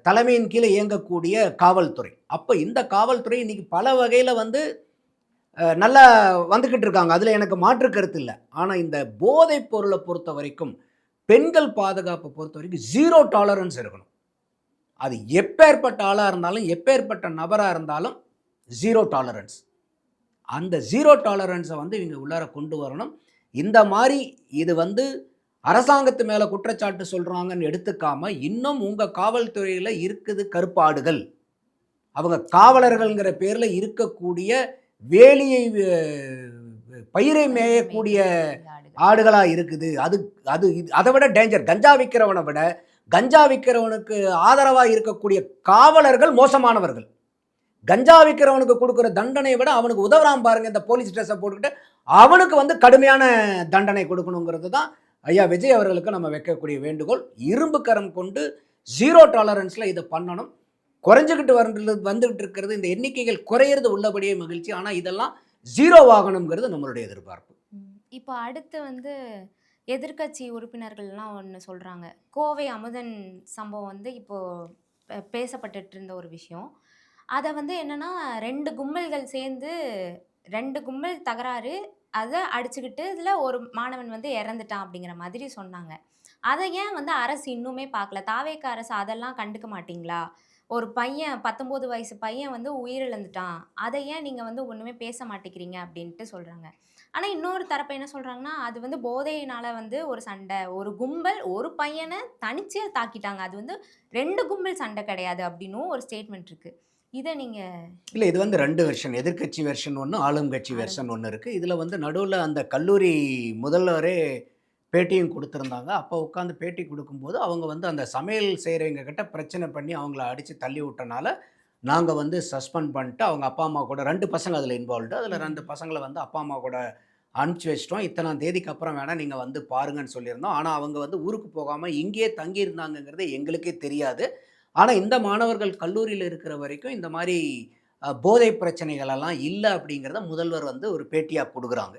B: தலைமையின் கீழே இயங்கக்கூடிய காவல்துறை. அப்ப இந்த காவல்துறை இன்னைக்கு பல வகையில வந்து நல்லா வந்துகிட்டு இருக்காங்க. அதுல எனக்கு மாற்று கருத்து இல்ல. ஆனா இந்த போதைப் பொருள பொறுத்தவரைக்கும், பெண்கள் பாதுகாப்ப பொறுத்தவரைக்கும் 0 டாலரன்ஸ் இருக்கணும். அது எப்பேர்ப்பட்ட ஆளா இருந்தாலும், எப்பேர்ப்பட்ட நபரா இருந்தாலும் 0 டாலரன்ஸ். அந்த 0 டாலரன்ஸ வந்து இவங்க உள்ளார கொண்டு வரணும். இந்த மாரி இது வந்து அரசாங்கத்து மேல குற்றச்சாட்டு சொல்றாங்கன்னு எடுத்துக்காம, இன்னும் உங்க காவல்துறையில இருக்குது கருப்பாடுகள். அவங்க காவலர்கள்ங்கிற பேர்ல இருக்கக்கூடிய வேலியை பயிரை மேயக்கூடிய ஆடுகளா இருக்குது. அது அது அதை விட டேஞ்சர். கஞ்சா விற்கிறவனை விட கஞ்சா விற்கிறவனுக்கு ஆதரவா இருக்கக்கூடிய காவலர்கள் மோசமானவர்கள். கஞ்சா விற்கிறவனுக்கு கொடுக்குற தண்டனையை விட அவனுக்கு உதவுறான் பாருங்க இந்த போலீஸ் ட்ரெஸ்ஸை போட்டுக்கிட்டு, அவனுக்கு வந்து கடுமையான தண்டனை கொடுக்கணுங்கிறது தான் ஐயா விஜய் அவர்களுக்கு நம்ம வைக்கக்கூடிய வேண்டுகோள். இரும்பு கரம் கொண்டு 0 டாலரன்ஸில் இதை பண்ணணும். குறைஞ்சிக்கிட்டு வந்துகிட்டு இருக்கிறது, இந்த எண்ணிக்கைகள் குறையிறது உள்ளபடியே மகிழ்ச்சி. ஆனால் இதெல்லாம் 0 ஆகணுங்கிறது நம்மளுடைய எதிர்பார்ப்பு.
A: இப்போ அடுத்து வந்து எதிர்க்கட்சி உறுப்பினர்கள்லாம் ஒன்று சொல்கிறாங்க. கோவை அமுதன் சம்பவம் வந்து இப்போது பேசப்பட்டுட்டு இருந்த ஒரு விஷயம். அதை வந்து என்னென்னா 2 கும்பல்கள் சேர்ந்து 2 கும்பல் தகராறு, அதை அடிச்சுக்கிட்டு இதில் ஒரு மாணவன் வந்து இறந்துட்டான் அப்படிங்கிற மாதிரி சொன்னாங்க. அதை ஏன் வந்து அரசு இன்னுமே பார்க்கல? தாவேக அரசு அதெல்லாம் கண்டுக்க மாட்டீங்களா? ஒரு பையன் 19 வயசு பையன் வந்து உயிரிழந்துட்டான். அதை ஏன் நீங்க வந்து ஒண்ணுமே பேச மாட்டேங்கிறீங்க அப்படின்ட்டு சொல்றாங்க. ஆனா இன்னொரு தரப்பு என்ன சொல்றாங்கன்னா, அது வந்து போதையினால வந்து ஒரு சண்டை. ஒரு கும்பல் ஒரு பையன தனிச்சே தாக்கிட்டாங்க. அது வந்து 2 கும்பல் சண்டை கிடையாது அப்படின்னும் ஒரு ஸ்டேட்மெண்ட் இருக்கு. இத நீங்க
B: இல்ல இது வந்து 2 வெர்ஷன். எதிர்க்கட்சி வெர்ஷன் ஒண்ணு, ஆளுங்கட்சி வெர்ஷன் ஒண்ணு இருக்கு. இதுல வந்து நடுவுல அந்த கல்லூரி முதல்வரே பேட்டியும் குடுத்திருந்தாங்க. அப்போ உட்காந்து பேட்டி குடுக்கும்போது, அவங்க வந்து அந்த சமையல் செய்றவங்க கிட்ட பிரச்சனை பண்ணி அவங்கள அடிச்சு தள்ளி விட்டனால, நாங்க வந்து சஸ்பெண்ட் பண்ணிட்டு அவங்க அப்பா, அம்மா கூட 2 பசங்க அதுல இன்வால்வ்டு. அதுல 2 பசங்கள வந்து அப்பா, அம்மா கூட அனுப்பிச்சு வச்சுட்டோம். இத்தனாம் தேதிக்கு அப்புறம் வேணா நீங்க வந்து பாருங்கன்னு சொல்லியிருந்தோம். ஆனா அவங்க வந்து ஊருக்கு போகாம இங்கேயே தங்கியிருந்தாங்கங்கிறது எங்களுக்கே தெரியாது. ஆனா இந்த மாணவர்கள் கல்லூரியில இருக்கிற வரைக்கும் இந்த மாரி போதை பிரச்சனைகள் எல்லாம் இல்ல அப்படிங்கிறத முதல்வர் வந்து ஒரு பேட்டியா குடுக்குறாங்க.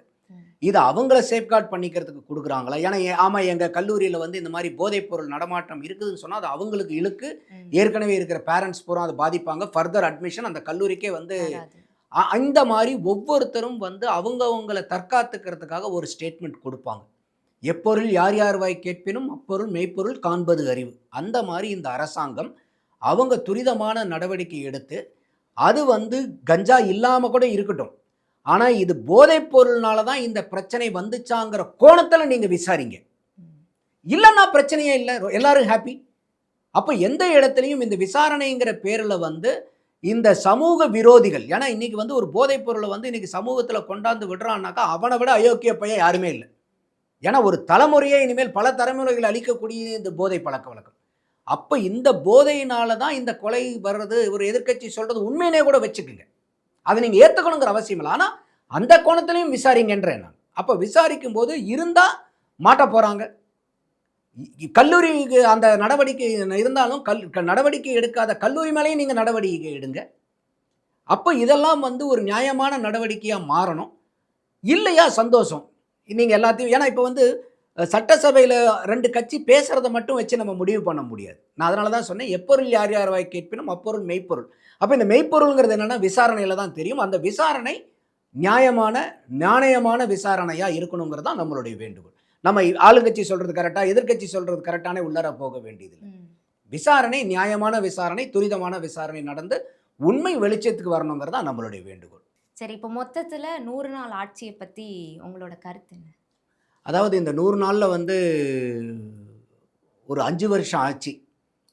B: இத அவங்கள சேஃப்கார்ட் பண்ணிக்கிறதுக்கு குடுக்குறாங்களா? ஏன்னா ஆமா எங்க கல்லூரியில வந்து இந்த மாரி போதைப் பொருள் நடமாட்டம் இருக்குதுன்னு சொன்னா, அது அவங்களுக்கு இழுக்கு. ஏற்கனவே இருக்கிற பேரண்ட்ஸ் பூரா அத பாதிப்பாங்க. ஃபர்தர் அட்மிஷன் அந்த கல்லூரிக்கே வந்து
A: வராது.
B: இந்த மாரி ஒவ்வொருத்தரும் வந்து அவங்கள தற்காத்துக்கிறதுக்காக ஒரு ஸ்டேட்மெண்ட் குடுப்பாங்க. எப்பொருள் யார் யார் வாய் கேட்பினும் அப்பொருள் மெய்ப்பொருள் காண்பது அறிவு. அந்த மாரி இந்த அரசாங்கம் அவங்க துரிதமான நடவடிக்கை எடுத்து, அது வந்து கஞ்சா இல்லாம கூட இருக்கட்டும். ஆனா இது போதைப் பொருள்னால தான் இந்த பிரச்சனை வந்துச்சாங்கிற கோணத்துல நீங்க விசாரிங்க. இல்லன்னா பிரச்சனையே இல்ல. எல்லாரும் ஹாப்பி. அப்ப எந்த இடத்துலயும் இந்த விசாரணைங்கிற பேர்ல வந்து இந்த சமூக விரோதிகள், ஏன்னா இன்னைக்கு வந்து ஒரு போதைப் பொருளை வந்து இன்னைக்கு சமூகத்துல கொண்டாந்து விடுறான்னாக்கா அவனை விட அயோக்கிய பையன் யாருமே இல்லை. ஏன்னா ஒரு தலைமுறையே இனிமேல் பல தலைமுறைகள் அளிக்கக்கூடிய இந்த போதை பழக்க வழக்கம். அப்ப இந்த போதையினால தான் இந்த கொலை வர்றது, ஒரு எதிர்க்கட்சி சொல்றது உண்மையினே கூட வச்சுக்குங்க. அதை நீங்க ஏத்துக்கணுங்கிற அவசியம் இல்லை. ஆனா அந்த கோணத்திலையும் விசாரிங்கன்றேன் நான். அப்ப விசாரிக்கும் போது இருந்தா மாட்ட போறாங்க. கல்லூரிக்கு அந்த நடவடிக்கை இருந்தாலும் நடவடிக்கை எடுக்காத கல்லூரி மேலேயும் நீங்க நடவடிக்கை எடுங்க. அப்ப இதெல்லாம் வந்து ஒரு நியாயமான நடவடிக்கையா மாறணும். இல்லையா சந்தோஷம். நீங்க எல்லாத்தையும், ஏன்னா இப்ப வந்து சட்டசபையில 2 கட்சி பேசுறத மட்டும் வச்சு நம்ம முடிவு பண்ண முடியாது. நான் அதனால தான் சொன்னேன், எப்பொருள் யார் யார் வாய் கேட்பினும் அப்பொருள் மெய்ப்பொருள். அப்ப இந்த மெய்ப்பொருள்ங்கிறது என்னன்னா விசாரணையில தான் தெரியும். அந்த விசாரணை நியாயமான, நாணயமான விசாரணையா இருக்கணுங்கிறது தான் நம்மளுடைய வேண்டுகோள். நம்ம ஆளுங்கட்சி சொல்றது கரெக்டா, எதிர்க்கட்சி சொல்றது கரெக்டானே உள்ளார போக வேண்டியதில்லை. விசாரணை நியாயமான விசாரணை, துரிதமான விசாரணை நடந்து உண்மை வெளிச்சத்துக்கு வரணுங்கிறது தான் நம்மளுடைய வேண்டுகோள்.
A: சரி, இப்போ மொத்தத்துல 100 நாள் ஆட்சியை பத்தி உங்களோட கருத்து என்ன?
B: அதாவது இந்த 100 நாள்ல வந்து ஒரு 5 வருஷம் ஆட்சி.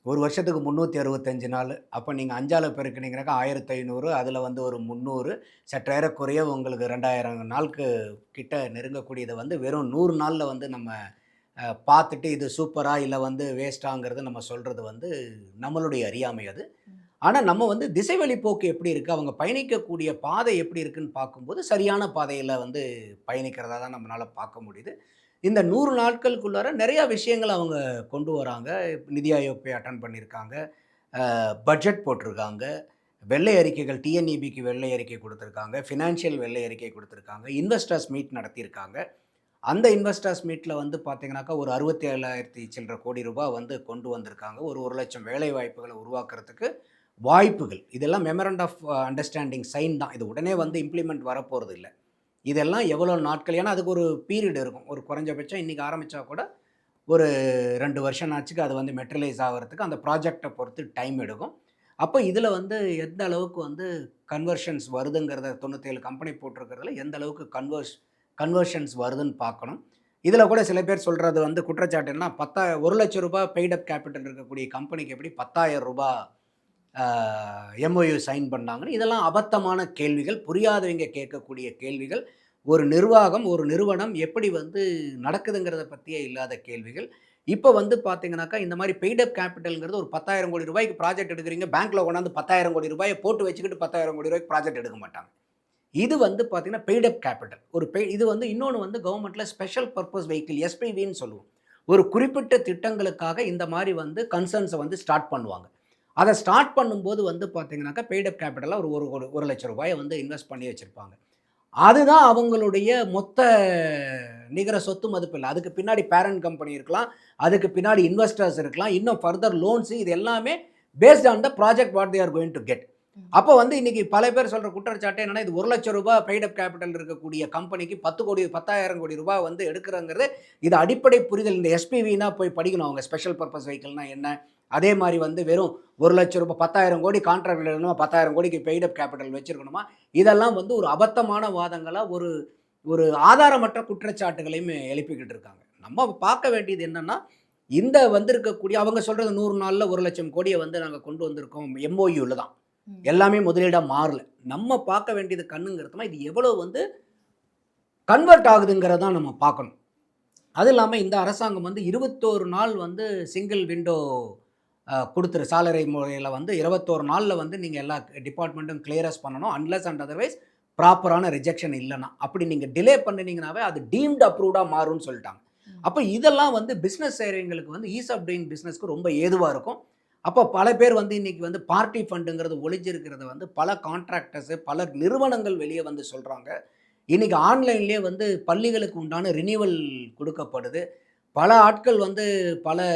B: ஒரு வருஷத்துக்கு 365 நாள். அப்போ நீங்க 5ஆல பெருக்குனீங்கனாக்கா 1500, அதில் வந்து ஒரு 300, சற்றேறக்குறைய உங்களுக்கு 2000 நாளுக்கு கிட்ட நெருங்கக்கூடியதை வந்து வெறும் 100 நாளில் வந்து நம்ம பார்த்துட்டு இது சூப்பரா இல்லை வந்து வேஸ்ட்டாங்கிறது நம்ம சொல்கிறது வந்து நம்மளுடைய அறியாமை அது. ஆனால் நம்ம வந்து திசைவழி போக்கு எப்படி இருக்குது, அவங்க பயணிக்கக்கூடிய பாதை எப்படி இருக்குன்னு பார்க்கும்போது சரியான பாதையில் வந்து பயணிக்கிறதா தான் நம்மளால் பார்க்க முடியுது. இந்த 100 நாட்களுக்குள்ளார நிறையா விஷயங்கள் அவங்க கொண்டு வராங்க. நிதி ஆயோக் போய் அட்டெண்ட் பண்ணியிருக்காங்க. பட்ஜெட் போட்டிருக்காங்க. வெள்ளை அறிக்கைகள் டிஎன்இபிக்கு வெள்ளை அறிக்கை கொடுத்துருக்காங்க. ஃபினான்ஷியல் வெள்ளை அறிக்கை கொடுத்துருக்காங்க. இன்வெஸ்டர்ஸ் மீட் நடத்தியிருக்காங்க. அந்த இன்வெஸ்டர்ஸ் மீட்ல வந்து பார்த்தீங்கன்னாக்கா, ஒரு 67,000 சில்லற கோடி ரூபாய் வந்து கொண்டு வந்திருக்காங்க. ஒரு 1,00,000 வேலை வாய்ப்புகள உருவாக்குறதுக்கு வாய்ப்புகள். இதெல்லாம் மெமரண்ட் ஆஃப் அண்டர்ஸ்டாண்டிங் சைன் தான். இது உடனே வந்து இம்ப்ளிமெண்ட் வரப்போறது இல்ல. இதெல்லாம் எவ்வளோ நாட்கள், ஏன்னா அதுக்கு ஒரு பீரியட் இருக்கும். ஒரு குறைஞ்சபட்சம் இன்னைக்கு ஆரம்பிச்சா கூட ஒரு 2 வருஷம் ஆச்சுக்கு அது வந்து மெட்டீரியலைஸ் ஆகுறதுக்கு அந்த ப்ராஜெக்ட்ட பொறுத்து டைம் எடுக்கும். அப்போ இதில வந்து எந்த அளவுக்கு வந்து கன்வர்ஷன்ஸ் வருதுங்கிறத 97 கம்பெனி போட்டிருக்கிறதுல எந்த அளவுக்கு கன்வர்ஷன்ஸ் வருதுன்னு பார்க்கணும். இதில் கூட சில பேர் சொல்கிறது வந்து குற்றச்சாட்டு என்ன, ₹1,00,000 பெய்ட் அப் கேபிட்டல் இருக்கக்கூடிய கம்பெனிக்கு எப்படி ₹10,000 எம்ஓயு சைன் பண்ணாங்கன்னு, இதெல்லாம் அபத்தமான கேள்விகள், புரியாதவங்க கேட்கக்கூடிய கேள்விகள். ஒரு நிர்வாகம், ஒரு நிறுவனம் எப்படி வந்து நடக்குதுங்கிறத பற்றியே இல்லாத கேள்விகள். இப்போ வந்து பார்த்தீங்கன்னாக்கா, இந்த மாதிரி பெய்ட் அப் கேபிட்டல்ங்கிறது ஒரு ₹10,000 கோடி ப்ராஜெக்ட் எடுக்கிறீங்க, பேங்க்கில் கொண்டாந்து ₹10,000 கோடி போட்டு வச்சுக்கிட்டு ₹10,000 கோடி ப்ராஜெக்ட் எடுக்க மாட்டாங்க. இது வந்து பார்த்தீங்கன்னா பெய்ட் அப் கேபிட்டல். இது வந்து இன்னொன்று வந்து கவர்மெண்ட்டில் ஸ்பெஷல் பர்ப்பஸ் வெஹிக்கிள் எஸ்பிவின்னு சொல்லுவோம். ஒரு குறிப்பிட்ட திட்டங்களுக்காக இந்த மாதிரி வந்து கன்சர்ன்ஸை வந்து ஸ்டார்ட் பண்ணுவாங்க. அதை ஸ்டார்ட் பண்ணும்போது வந்து பார்த்தீங்கன்னாக்கா பெய்ட் அப் கேபிட்டலாக ஒரு ₹1,00,000 வந்து இன்வெஸ்ட் பண்ணி வச்சுருப்பாங்க. அதுதான் அவங்களுடைய மொத்த நிகர சொத்து மதிப்பு இல்ல. அதுக்கு பின்னாடி பேரண்ட் கம்பெனி இருக்கலாம், அதுக்கு பின்னாடி இன்வெஸ்டர்ஸ் இருக்கலாம், இன்னும் ஃபர்தர் லோன்ஸ், இது எல்லாமே based on the project what they are going to get. அப்போ வந்து இன்னைக்கு பல பேர் சொல்ற குற்றச்சாட்டு என்னன்னா, இது ₹1,00,000 பெய்ட் அப் கேபிட்டல் இருக்கக்கூடிய கம்பெனிக்கு 10,000 கோடி வந்து எடுக்கிறங்கிறது, இது அடிப்படை புரிதல். இந்த எஸ்பிவினா போய் படிக்கணும் அவங்க, ஸ்பெஷல் பர்ப்பஸ் வெஹிக்கிள்னா என்ன. அதே மாதிரி வந்து வெறும் ₹1,00,000 10,000 கோடி கான்ட்ராக்ட் எழுதணுமா, 10,000 கோடிக்கு பெய்ட் அப் கேபிட்டல் வச்சிருக்கணுமா, இதெல்லாம் வந்து ஒரு அபத்தமான வாதங்களா, ஒரு ஒரு ஆதாரமற்ற குற்றச்சாட்டுகளையும் எழுப்பிக்கிட்டு இருக்காங்க. நம்ம பார்க்க வேண்டியது என்னன்னா, இந்த வந்திருக்கக்கூடிய அவங்க சொல்றது 100 நாள்ல 1,00,000 கோடியை வந்து நாங்க கொண்டு வந்திருக்கோம், எம்ஓயூல தான் எல்லாமே முதலீடா மாறல. நம்ம பார்க்க வேண்டியது கண்ணுங்கிறதுமா, இது எவ்வளவு வந்து கன்வெர்ட் ஆகுதுங்கிறத நம்ம பார்க்கணும். அது இல்லாம இந்த அரசாங்கம் வந்து 21 நாள் வந்து சிங்கிள் விண்டோ சாலரி முறையில் வந்து 21 நாளில் வந்து நீங்கள் எல்லா டிபார்ட்மெண்ட்டும் கிளியரஸ் பண்ணணும். அன்லெஸ் அண்ட் அதர்வைஸ் ப்ராப்பரான ரிஜெக்ஷன் இல்லைன்னா, அப்படி நீங்கள் டிலே பண்ணினீங்கனாவே அது டீம்டு அப்ரூவ்டாக மாறும்னு சொல்லிட்டாங்க. அப்போ இதெல்லாம் வந்து பிஸ்னஸ் செய்கிறவங்களுக்கு வந்து ஈஸ் ஆஃப் டூயிங் பிஸ்னஸ்க்கு ரொம்ப ஏதுவாக இருக்கும். அப்போ பல பேர் வந்து இன்றைக்கி வந்து பார்ட்டி ஃபண்டுங்கிறது ஒளிஞ்சிருக்கிறத வந்து பல கான்ட்ராக்டர்ஸு, பல நிறுவனங்கள் வெளியே வந்து சொல்கிறாங்க. இன்றைக்கி ஆன்லைன்லேயே வந்து பள்ளிகளுக்கு உண்டான ரினியூவல் கொடுக்கப்படுது. பல ஆட்கள் வந்து பல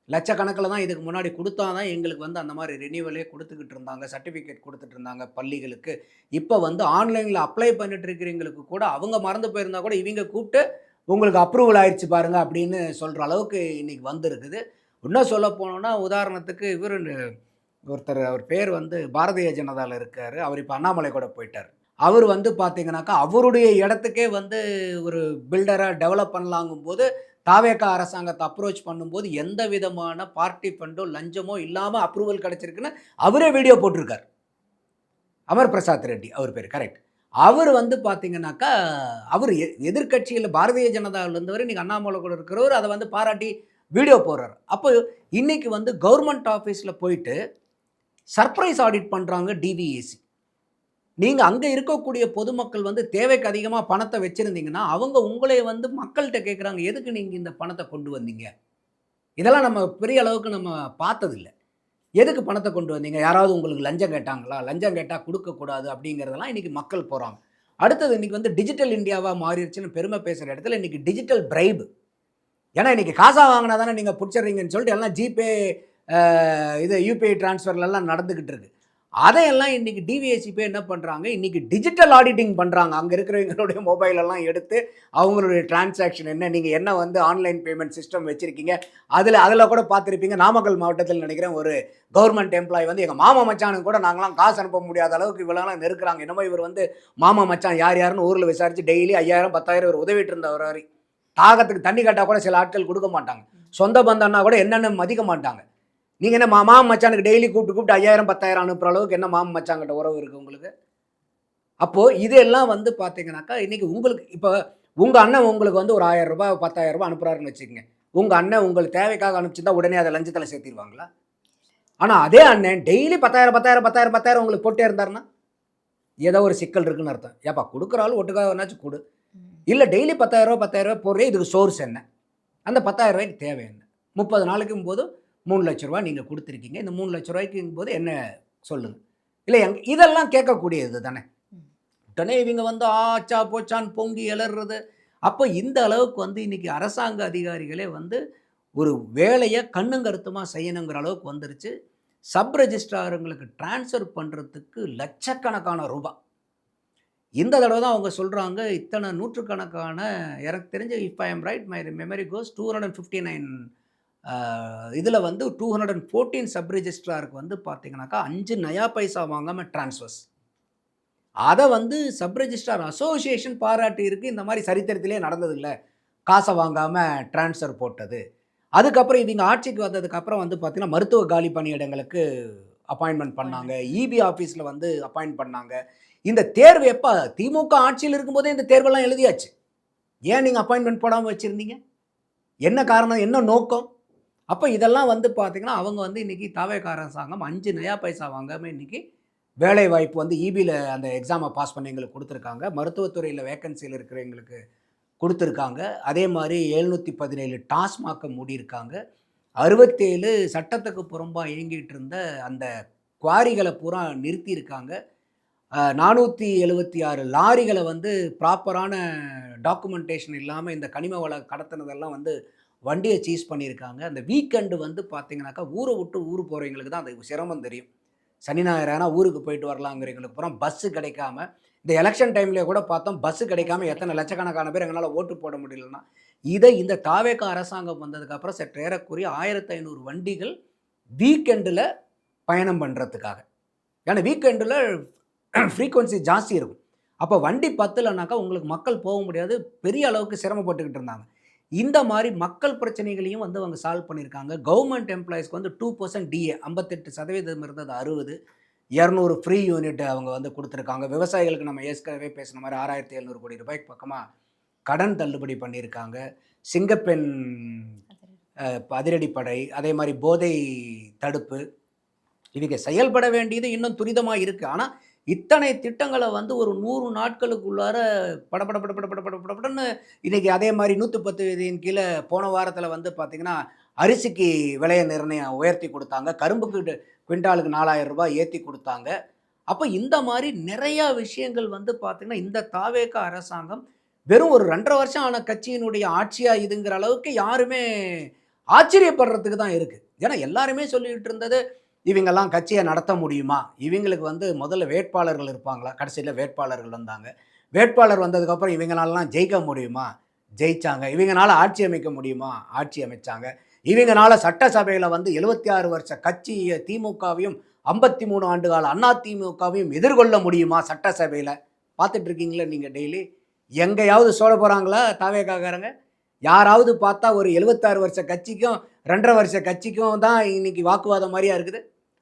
B: லட்சக்கணக்கில் தான் இதுக்கு முன்னாடி கொடுத்தா தான் எங்களுக்கு வந்து அந்த மாதிரி ரினியூவலே கொடுத்துக்கிட்டு இருந்தாங்க, சர்டிஃபிகேட் கொடுத்துட்டு இருந்தாங்க பள்ளிகளுக்கு. இப்போ வந்து ஆன்லைனில் அப்ளை பண்ணிட்டு இருக்கிறவங்களுக்கு கூட அவங்க மறந்து போயிருந்தா கூட இவங்க கூப்பிட்டு உங்களுக்கு அப்ரூவல் ஆயிடுச்சு பாருங்க அப்படின்னு சொல்கிற அளவுக்கு இன்றைக்கி வந்துருக்குது. இன்னும் சொல்ல போனோன்னா, உதாரணத்துக்கு ஒருத்தர், அவர் பேர் வந்து பாரதிய ஜனதாவில் இருக்கார். அவர் இப்போ அண்ணாமலை கூட போயிட்டார். அவர் வந்து பார்த்தீங்கன்னாக்கா, அவருடைய இடத்துக்கே வந்து ஒரு பில்டராக டெவலப் பண்ணலாங்கும்போது தாவேகா அரசாங்கத்தை அப்ரோச் பண்ணும்போது எந்த விதமான பார்ட்டி ஃபண்டோ லஞ்சமோ இல்லாமல் அப்ரூவல் கிடச்சிருக்குன்னு அவரே வீடியோ போட்டிருக்கார். அமர் பிரசாத் ரெட்டி அவர் பேர், கரெக்ட். அவர் வந்து பார்த்தீங்கன்னாக்கா, அவர் எதிர்கட்சியில் பாரதிய ஜனதாவில் இருந்தவர், இன்றைக்கி அண்ணாமலை கூட இருக்கிறவர் அதை வந்து பாராட்டி வீடியோ போடுறார். அப்போ இன்னைக்கு வந்து கவர்மெண்ட் ஆஃபீஸில் போயிட்டு சர்ப்ரைஸ் ஆடிட் பண்ணுறாங்க டிவிஏசி. நீங்கள் அங்கே இருக்கக்கூடிய பொதுமக்கள் வந்து தேவைக்கு அதிகமாக பணத்தை வச்சுருந்தீங்கன்னா, அவங்க உங்களை வந்து மக்கள்கிட்ட கேட்குறாங்க, எதுக்கு நீங்கள் இந்த பணத்தை கொண்டு வந்தீங்க? இதெல்லாம் நம்ம பெரிய அளவுக்கு நம்ம பார்த்ததில்லை. எதுக்கு பணத்தை கொண்டு வந்தீங்க? யாராவது உங்களுக்கு லஞ்சம் கேட்டாங்களா? லஞ்சம் கேட்டால் கொடுக்கக்கூடாது அப்படிங்கிறதெல்லாம் இன்றைக்கி மக்கள் போகிறாங்க. அடுத்தது இன்றைக்கி வந்து டிஜிட்டல் இந்தியாவாக மாறிடுச்சுன்னு பெருமை பேசுகிற இடத்துல இன்றைக்கி டிஜிட்டல் பிரைபு. ஏன்னா இன்றைக்கி காசா வாங்கினா தானே நீங்கள் பிடிச்சிட்றீங்கன்னு சொல்லிட்டு எல்லாம் ஜிபே, இது யூபிஐ ட்ரான்ஸ்ஃபர்லாம் நடந்துக்கிட்டு இருக்குது. அதையெல்லாம் இன்றைக்கி டிவிஎஸ்சி போய் என்ன பண்ணுறாங்க, இன்றைக்கி டிஜிட்டல் ஆடிட்டிங் பண்ணுறாங்க. அங்கே இருக்கிறவங்களுடைய மொபைலெல்லாம் எடுத்து அவங்களுடைய டிரான்சாக்ஷன் என்ன, நீங்கள் என்ன வந்து ஆன்லைன் பேமெண்ட் சிஸ்டம் வச்சுருக்கீங்க, அதில் கூட பார்த்துருப்பீங்க. நாமக்கல் மாவட்டத்தில் நினைக்கிறேன் ஒரு கவர்மெண்ட் எம்ப்ளாயி வந்து எங்கள் மாமா மச்சானுக்கு கூட நாங்களாம் காசு அனுப்ப முடியாத அளவுக்கு இவ்வளோலாம் நெருக்கிறாங்க. என்னமோ இவர் வந்து மாமா மச்சான் யார் யாருன்னு ஊரில் விசாரித்து டெய்லி 5,000 10,000 இவர் உதவிட்டு இருந்தவர். தாகத்துக்கு தண்ணி கேட்டால் கூட சில ஆட்கள் கொடுக்க மாட்டாங்க. சொந்த பந்தம்னா கூட என்னென்னு மதிக்க மாட்டாங்க. நீங்கள் என்ன மாமா மச்சானுக்கு டெய்லி கூப்பிட்டு 5,000 10,000 அனுப்புகிற அளவுக்கு என்ன மாமா மச்சாங்கிட்ட உறவு இருக்குது உங்களுக்கு? அப்போது இதெல்லாம் வந்து பார்த்தீங்கன்னாக்கா, இன்றைக்கி உங்களுக்கு இப்போ உங்கள் அண்ணன் உங்களுக்கு வந்து ஒரு ₹1,000 10,000 அனுப்புகிறாருன்னு வச்சுக்கோங்க. உங்கள் அண்ணன் உங்களுக்கு தேவைக்காக அனுப்பிச்சிருந்தா உடனே அதை லஞ்சத்தில் சேர்த்திடுவாங்களா? ஆனால் அதே அண்ணன் டெய்லி 10,000 10,000 10,000 10,000 உங்களுக்கு போட்டே இருந்தாருன்னா ஏதோ ஒரு சிக்கல் இருக்குன்னு அர்த்தம். ஏப்பா கொடுக்குறாலும் ஒட்டுக்காக வேணாச்சும் கொடு. இல்லை டெய்லி 10,000 10,000 போடுறே, இதுக்கு சோர்ஸ் என்ன? அந்த 10,000 தேவை என்ன? 30 நாளைக்கும் போது 3 லட்ச ரூபா நீங்கள் கொடுத்துருக்கீங்க. இந்த 3 லட்ச ரூபாய்க்கும் போது என்ன சொல்லுங்க. இல்லை இதெல்லாம் கேட்கக்கூடியது தானே. உடனே இவங்க வந்து ஆச்சா போச்சான்னு பொங்கி எழறது. அப்போ இந்த அளவுக்கு வந்து இன்னைக்கு அரசாங்க அதிகாரிகளே வந்து ஒரு வேலையை கண்ணும் கருத்துமா செய்யணுங்கிற அளவுக்கு வந்துருச்சு. சப் ரெஜிஸ்ட்ராருங்களுக்கு டிரான்ஸ்ஃபர் பண்ணுறதுக்கு லட்சக்கணக்கான ரூபாய். இந்த தடவை தான் அவங்க சொல்கிறாங்க இத்தனை நூற்றுக்கணக்கான, எனக்கு தெரிஞ்ச if I am right my memory goes 259 இதில் வந்து 214 சப் ரெஜிஸ்ட்ராருக்கு வந்து பார்த்தீங்கன்னாக்கா 5 நயா பைசா வாங்காமல் டிரான்ஸ்ஃபர்ஸ். அதை வந்து சப் ரெஜிஸ்ட்ரார் அசோசியேஷன் பாராட்டி இருக்குது. இந்த மாதிரி சரித்திரத்திலே நடந்ததில்லை காசை வாங்காமல் டிரான்ஸ்ஃபர் போட்டது. அதுக்கப்புறம் இவங்க ஆட்சிக்கு வந்ததுக்கப்புறம் வந்து பார்த்தீங்கன்னா மருத்துவ காலி பணியிடங்களுக்கு அப்பாயின்மெண்ட் பண்ணாங்க. இபி ஆஃபீஸில் வந்து அப்பாயிண்ட் பண்ணாங்க. இந்த தேர்வு எப்போ திமுக ஆட்சியில் இருக்கும்போதே இந்த தேர்வெல்லாம் எழுதியாச்சு. ஏன் நீங்கள் அப்பாயின்மெண்ட் போடாமல் வச்சுருந்தீங்க? என்ன காரணம், என்ன நோக்கம்? அப்போ இதெல்லாம் வந்து பார்த்தீங்கன்னா அவங்க வந்து இன்றைக்கி தாவேக அரசாங்கம் 5 நயா பைசா வாங்காமல் இன்றைக்கி வேலை வாய்ப்பு வந்து இபியில் அந்த எக்ஸாமை பாஸ் பண்ணவங்களுக்கு கொடுத்துருக்காங்க. மருத்துவத்துறையில் வேக்கன்சியில் இருக்கிறவங்களுக்கு கொடுத்துருக்காங்க. அதே மாதிரி 717 டாஸ்மாகை மூடியிருக்காங்க. 67 சட்டத்துக்கு புறம்பாக இயங்கிட்டு இருந்த அந்த குவாரிகளை பூரா நிறுத்தியிருக்காங்க. 476 லாரிகளை வந்து ப்ராப்பரான டாக்குமெண்டேஷன் இல்லாமல் இந்த கனிம வள கடத்தினதெல்லாம் வந்து வண்டியை சீஸ் பண்ணியிருக்காங்க. அந்த வீக்கெண்டு வந்து பார்த்தீங்கன்னாக்கா ஊரை விட்டு ஊர் போகிறவங்களுக்கு தான் அது சிரமம் தெரியும். சனி ஞாயிறு ஆனால் ஊருக்கு போயிட்டு வரலாங்கிறவங்களுக்கு பூரா பஸ்ஸு கிடைக்காம, இந்த எலெக்ஷன் டைம்லேயே கூட பார்த்தோம் பஸ்ஸு கிடைக்காம எத்தனை லட்சக்கணக்கான பேர் எங்களால் ஓட்டு போட முடியலன்னா, இதை இந்த தாவேக அரசாங்கம் வந்ததுக்கப்புறம் சற்று ஏறக்குறைய 1500 வண்டிகள் வீக்கெண்டில் பயணம் பண்ணுறதுக்காக. ஏன்னா வீக்கெண்டில் ஃப்ரீக்வன்சி ஜாஸ்தி இருக்கும். அப்போ வண்டி பத்தலைனாக்கா உங்களுக்கு மக்கள் போக முடியாது. பெரிய அளவுக்கு சிரமப்பட்டுக்கிட்டு இருந்தாங்க. இந்த மாதிரி மக்கள் பிரச்சனைகளையும் வந்து அவங்க சால்வ் பண்ணியிருக்காங்க. கவர்மெண்ட் எம்ப்ளாயிஸ்க்கு வந்து 2% டிஏ 58% இருந்தது 60, 200 ஃப்ரீ யூனிட் அவங்க வந்து கொடுத்துருக்காங்க. விவசாயிகளுக்கு நம்ம ஏற்கனவே பேசின மாதிரி 6,700 கோடி ரூபாய்க்கு பக்கமாக கடன் தள்ளுபடி பண்ணியிருக்காங்க. சிங்கப்பெண் அதிரடிப்படை, அதே மாதிரி போதை தடுப்பு, இவங்க செயல்பட வேண்டியது இன்னும் துரிதமாக இருக்குது. ஆனால் இத்தனை திட்டங்களை வந்து ஒரு 100 நாட்களுக்குள்ளார படன்னு இன்றைக்கி அதே மாதிரி 110 விதியின் கீழே போன வாரத்தில் வந்து பார்த்திங்கன்னா அரிசிக்கு விலையை நிர்ணயம் உயர்த்தி கொடுத்தாங்க. கரும்புக்கு குவிண்டாலுக்கு 4000 ரூபாய் ஏற்றி கொடுத்தாங்க. அப்போ இந்த மாதிரி நிறையா விஷயங்கள் வந்து பார்த்திங்கன்னா இந்த தாவேக அரசாங்கம் வெறும் ஒரு 2.5 வருஷம் ஆன கட்சியினுடைய ஆட்சியாக இதுங்கிற அளவுக்கு யாருமே ஆச்சரியப்படுறதுக்கு தான் இருக்குது. ஏன்னா எல்லாருமே சொல்லிக்கிட்டு இருந்தது இவங்கெல்லாம் கட்சியை நடத்த முடியுமா, இவங்களுக்கு வந்து முதல்ல வேட்பாளர்கள் இருப்பாங்களா, கடைசியில் வேட்பாளர்கள் வந்தாங்க. வேட்பாளர் வந்ததுக்கப்புறம் இவங்களாலாம் ஜெயிக்க முடியுமா, ஜெயிச்சாங்க. இவங்களால ஆட்சி அமைக்க முடியுமா, ஆட்சி அமைச்சாங்க. இவங்களால சட்டசபையில் வந்து 76 வருஷ கட்சியை திமுகவையும் 53 ஆண்டு கால அண்ணா திமுகவையும் எதிர்கொள்ள முடியுமா சட்டசபையில்? பார்த்துட்டு இருக்கீங்களா நீங்கள் டெய்லி? எங்கேயாவது சொல்ல போகிறாங்களா தாவேகாரங்க? யாராவது பார்த்தா ஒரு 76 வருஷ கட்சிக்கும் 2.5 வருஷ கட்சிக்கும் தான் இன்னைக்கு வாக்குவாதம் மாதிரியா இருக்குது.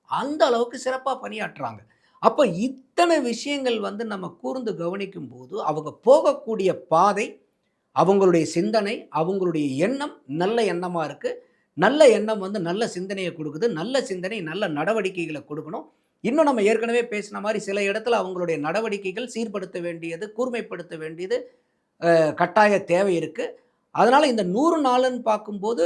B: அந்த அளவுக்கு சிறப்பாக பணியாற்றுறாங்க. அப்போ இத்தனை விஷயங்கள் வந்து நம்ம கூர்ந்து கவனிக்கும் போது அவங்க போகக்கூடிய பாதை, அவங்களுடைய சிந்தனை, அவங்களுடைய எண்ணம் நல்ல எண்ணமாக இருக்குது. நல்ல எண்ணம் வந்து நல்ல சிந்தனையை கொடுக்குது. நல்ல சிந்தனை நல்ல நடவடிக்கைகளை கொடுக்கணும். இன்னும் நம்ம ஏற்கனவே பேசின மாதிரி சில இடத்துல அவங்களுடைய நடவடிக்கைகள் சீர்படுத்த வேண்டியது, கூர்மைப்படுத்த வேண்டியது கட்டாய தேவை இருக்குது. அதனால் இந்த 100 நாளுன்னு பார்க்கும்போது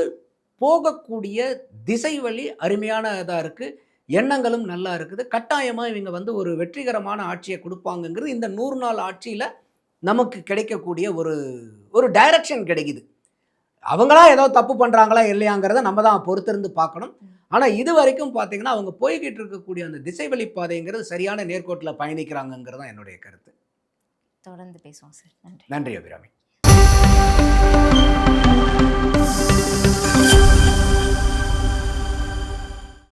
B: போகக்கூடிய திசை வழி அருமையானதாக இருக்குது. எண்ணங்களும் நல்லா இருக்குது. கட்டாயமாக இவங்க வந்து ஒரு வெற்றிகரமான ஆட்சியை கொடுப்பாங்கங்கிறது இந்த 100 நாள் ஆட்சியில் நமக்கு கிடைக்கக்கூடிய ஒரு டைரக்ஷன் கிடைக்குது. அவங்களா ஏதோ தப்பு பண்ணுறாங்களா இல்லையாங்கிறத நம்ம தான் பொறுத்திருந்து பார்க்கணும். ஆனால் இது வரைக்கும் பார்த்தீங்கன்னா அவங்க போய்கிட்டு இருக்கக்கூடிய அந்த திசை வழி பாதைங்கிறது சரியான நேர்கோட்டில் பயணிக்கிறாங்கங்கிறது தான் என்னுடைய கருத்து.
A: தொடர்ந்து பேசுவோம் சார். நன்றி.
B: நன்றி அபிராமி.